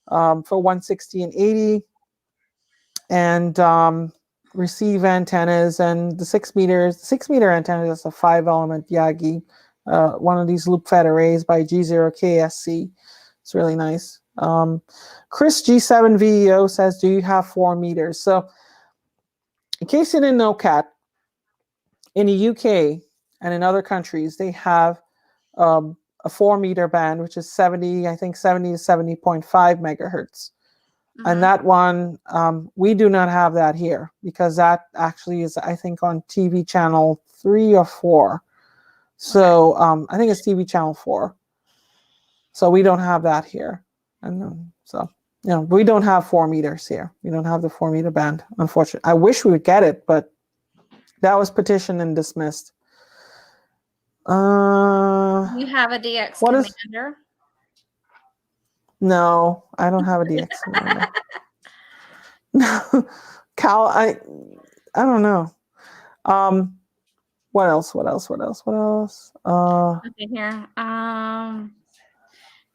for 160 and 80. And receive antennas and the 6 meters. The 6 meter antenna is a 5-element Yagi, one of these loop fed arrays by G0KSC. It's really nice. Chris G7VEO says, do you have 4 meters? So in case you didn't know, Kat, in the UK and in other countries, they have a 4 meter band, which is 70 to 70.5 megahertz. Mm-hmm. And that one, we do not have that here because that actually is, I think, on TV channel 3 or 4. So I think it's TV channel 4. So we don't have that here. And so, we don't have 4 meters here. We don't have the 4 meter band, unfortunately. I wish we would get it, but that was petitioned and dismissed. You have a DX Commander? No, I don't have a DX Commander. No, Cal, I don't know. What else? Okay, here.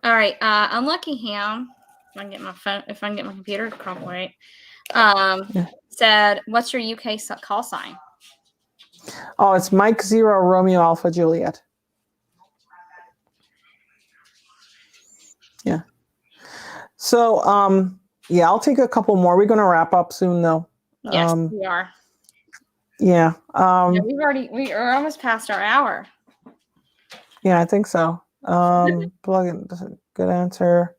All right. Unlucky Ham. If I can get my phone, if I can get my computer to cooperate. Said, "What's your UK call sign?" Oh, it's Mike 0 Romeo Alpha Juliet. Yeah. So, yeah, I'll take a couple more. We're going to wrap up soon, though. Yes, we are. Yeah. Yeah, we are almost past our hour. Yeah, I think so. Plug in. Good answer.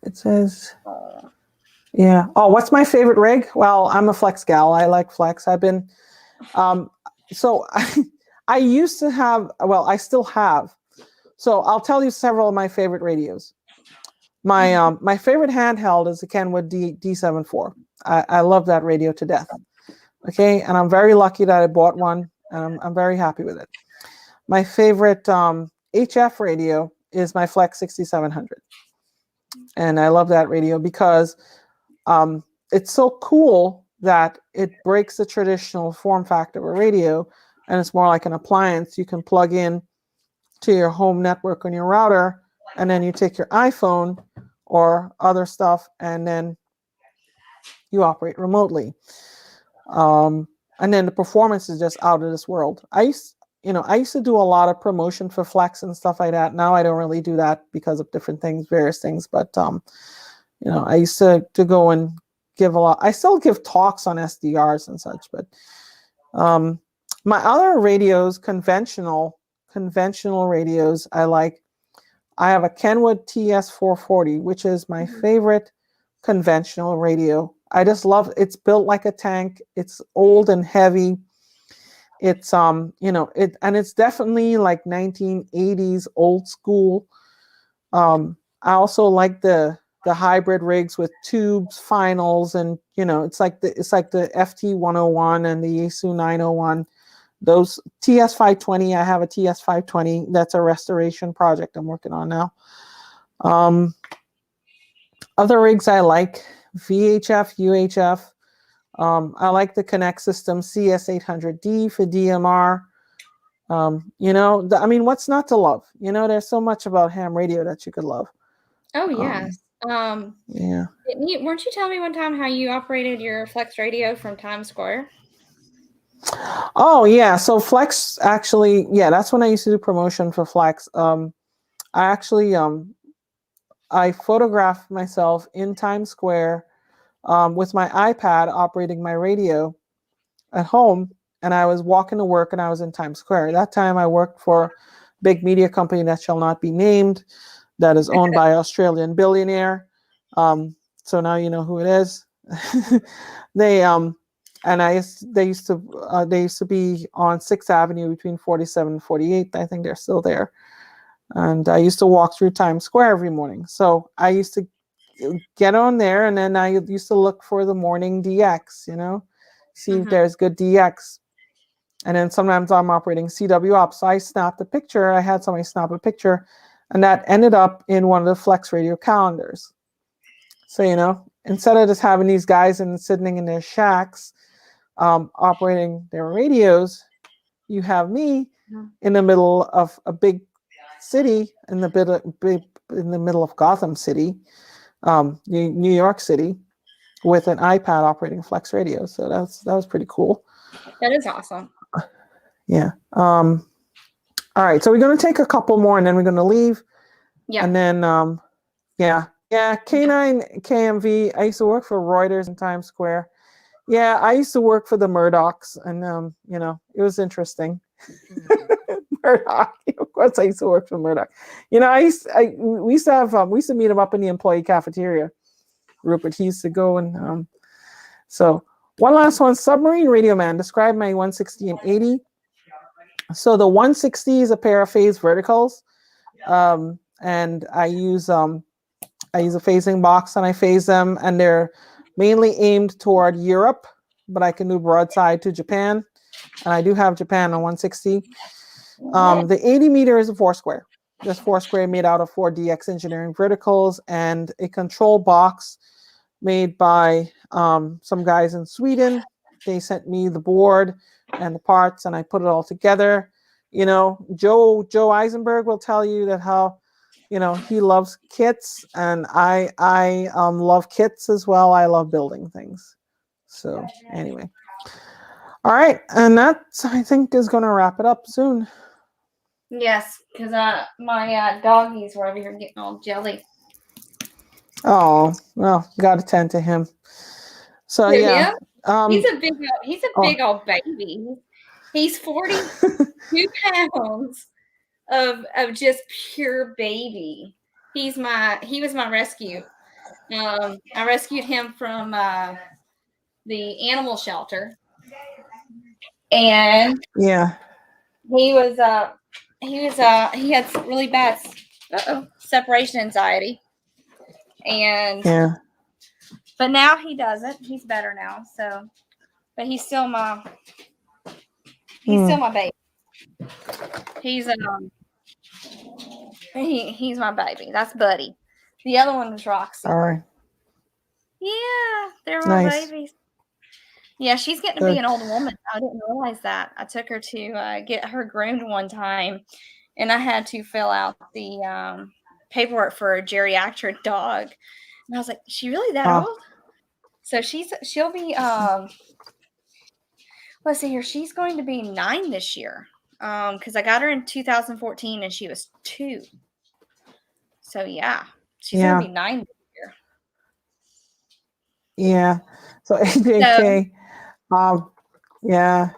It says. Yeah. Oh, what's my favorite rig? Well, I'm a Flex gal. I like Flex. I've been. So I used to have. Well, I still have. So I'll tell you several of my favorite radios. My favorite handheld is the Kenwood D74. I love that radio to death. Okay, and I'm very lucky that I bought one, and I'm very happy with it. My favorite HF radio is my Flex 6700, and I love that radio because it's so cool that it breaks the traditional form factor of a radio, and it's more like an appliance you can plug in to your home network on your router, and then you take your iPhone or other stuff, and then you operate remotely. And then the performance is just out of this world. I used to do a lot of promotion for Flex and stuff like that. Now I don't really do that because of different things, various things. But I used to go and give a lot. I still give talks on SDRs and such. But my other radios, conventional radios, I like. I have a Kenwood TS440, which is my favorite conventional radio. I just love it's built like a tank. It's old and heavy. It's and it's definitely like 1980s old school. I also like the hybrid rigs with tubes, finals, and it's like the FT101 and the Yaesu 901. Those TS520, I have a TS520. That's a restoration project I'm working on now. Other rigs I like, VHF, UHF. I like the Connect System CS800D for DMR. What's not to love? There's so much about ham radio that you could love. Oh, yes. Yeah. Weren't you telling me one time how you operated your Flex radio from Times Square? Oh, yeah. So Flex actually, yeah, that's when I used to do promotion for Flex. I photographed myself in Times Square with my iPad operating my radio at home, and I was walking to work and I was in Times Square. At that time, I worked for a big media company that shall not be named that is owned by an Australian billionaire. So now you know who it is. They used to be on 6th Avenue between 47th and 48th. I think they're still there. And I used to walk through Times Square every morning. So I used to get on there, and then I used to look for the morning DX, see if there's good DX. And then sometimes I'm operating CW up. So I snapped a picture. I had somebody snap a picture, and that ended up in one of the Flex radio calendars. So, instead of just having these guys sitting in their shacks operating their radios, you have me in the middle of a big city, in the middle of Gotham City, New York City, with an iPad operating Flex radio. So that was pretty cool. That is awesome. Yeah. All right. So we're going to take a couple more, and then we're going to leave. Yeah. And then, K9 KMV. I used to work for Reuters in Times Square. Yeah, I used to work for the Murdochs, and it was interesting. Murdoch, of course, I used to work for Murdoch. We used to meet him up in the employee cafeteria. Rupert, he used to go and so one last one. Submarine Radio Man. Describe my 160 and 80. So the 160 is a pair of phase verticals, and I use a phasing box, and I phase them, and they're mainly aimed toward Europe, but I can do broadside to Japan, and I do have Japan on 160. The 80 meter is a 4-square. This 4-square made out of 4 DX engineering verticals and a control box made by some guys in Sweden. They sent me the board and the parts, and I put it all together. Joe Eisenberg will tell you that how, he loves kits, and I love kits as well. I love building things. So anyway, all right, and that I think is going to wrap it up soon. Yes, because my doggies were over here getting all jelly. Oh well, got to tend to him. So yeah, he's a big old baby. He's 42 pounds of just pure baby. He was my rescue. I rescued him from the animal shelter, and yeah, he had really bad separation anxiety, and but now he doesn't. He's better now. So, but he's still my baby. He's he's my baby. That's Buddy. The other one was Roxy. All right. Yeah, they're my babies. Yeah, she's getting to be an old woman. I didn't realize that. I took her to get her groomed one time, and I had to fill out the paperwork for a geriatric dog. And I was like, is she really that old? So she'll be let's see here. She's going to be 9 this year. Because I got her in 2014 and she was 2. So yeah, she's gonna be 9 this year. Yeah. So AJK, yeah.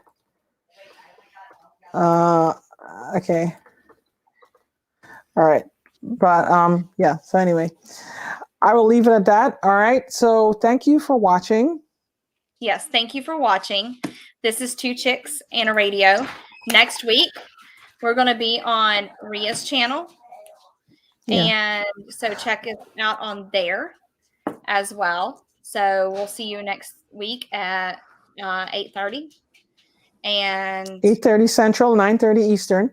Okay. All right. But yeah. So anyway, I will leave it at that. All right. So thank you for watching. Yes, thank you for watching. This is 2 Chicks and a Radio. Next week, we're going to be on Ria's channel. And so check it out on there as well. So we'll see you next week at 8:30. And 8:30 Central, 9:30 Eastern.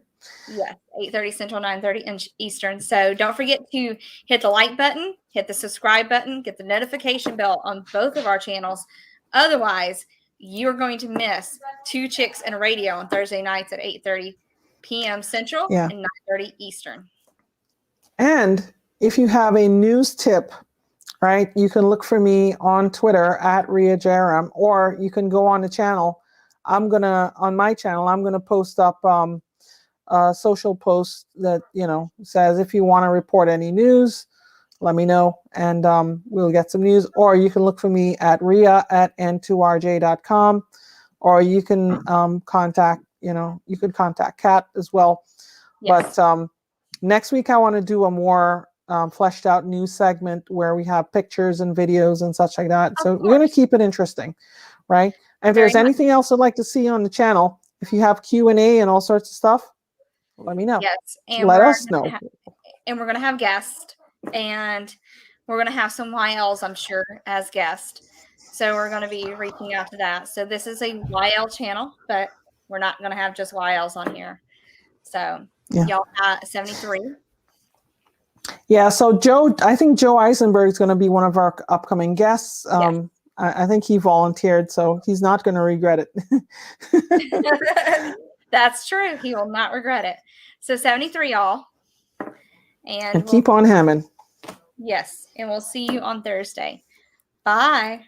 Yes, 8:30 Central, 9:30 Eastern. So don't forget to hit the like button, hit the subscribe button, get the notification bell on both of our channels. Otherwise, you're going to miss 2 Chicks and a Radio on Thursday nights at 8:30 p.m. Central and 9:30 Eastern. And if you have a news tip, right, you can look for me on Twitter at RiaJ, or you can go on the channel. On my channel, I'm gonna post up a social post that says if you want to report any news, let me know, and we'll get some news. Or you can look for me at ria@n2rj.com, or you can contact Kat as well. Yes. But next week I want to do a more fleshed out news segment where we have pictures and videos and such like that. So we're going to keep it interesting, right? And if there's anything else I'd like to see on the channel, if you have Q&A and all sorts of stuff, let me know. Yes, and let us know. And we're going to have guests, and we're going to have some YLs, I'm sure, as guests. So we're going to be reaching out to that. So this is a YL channel, but we're not going to have just YLs on here. So y'all at 73. Yeah, so I think Joe Eisenberg is going to be one of our upcoming guests. I think he volunteered, so he's not going to regret it. That's true. He will not regret it. So 73, y'all. And keep on hamming. Yes, and we'll see you on Thursday. Bye.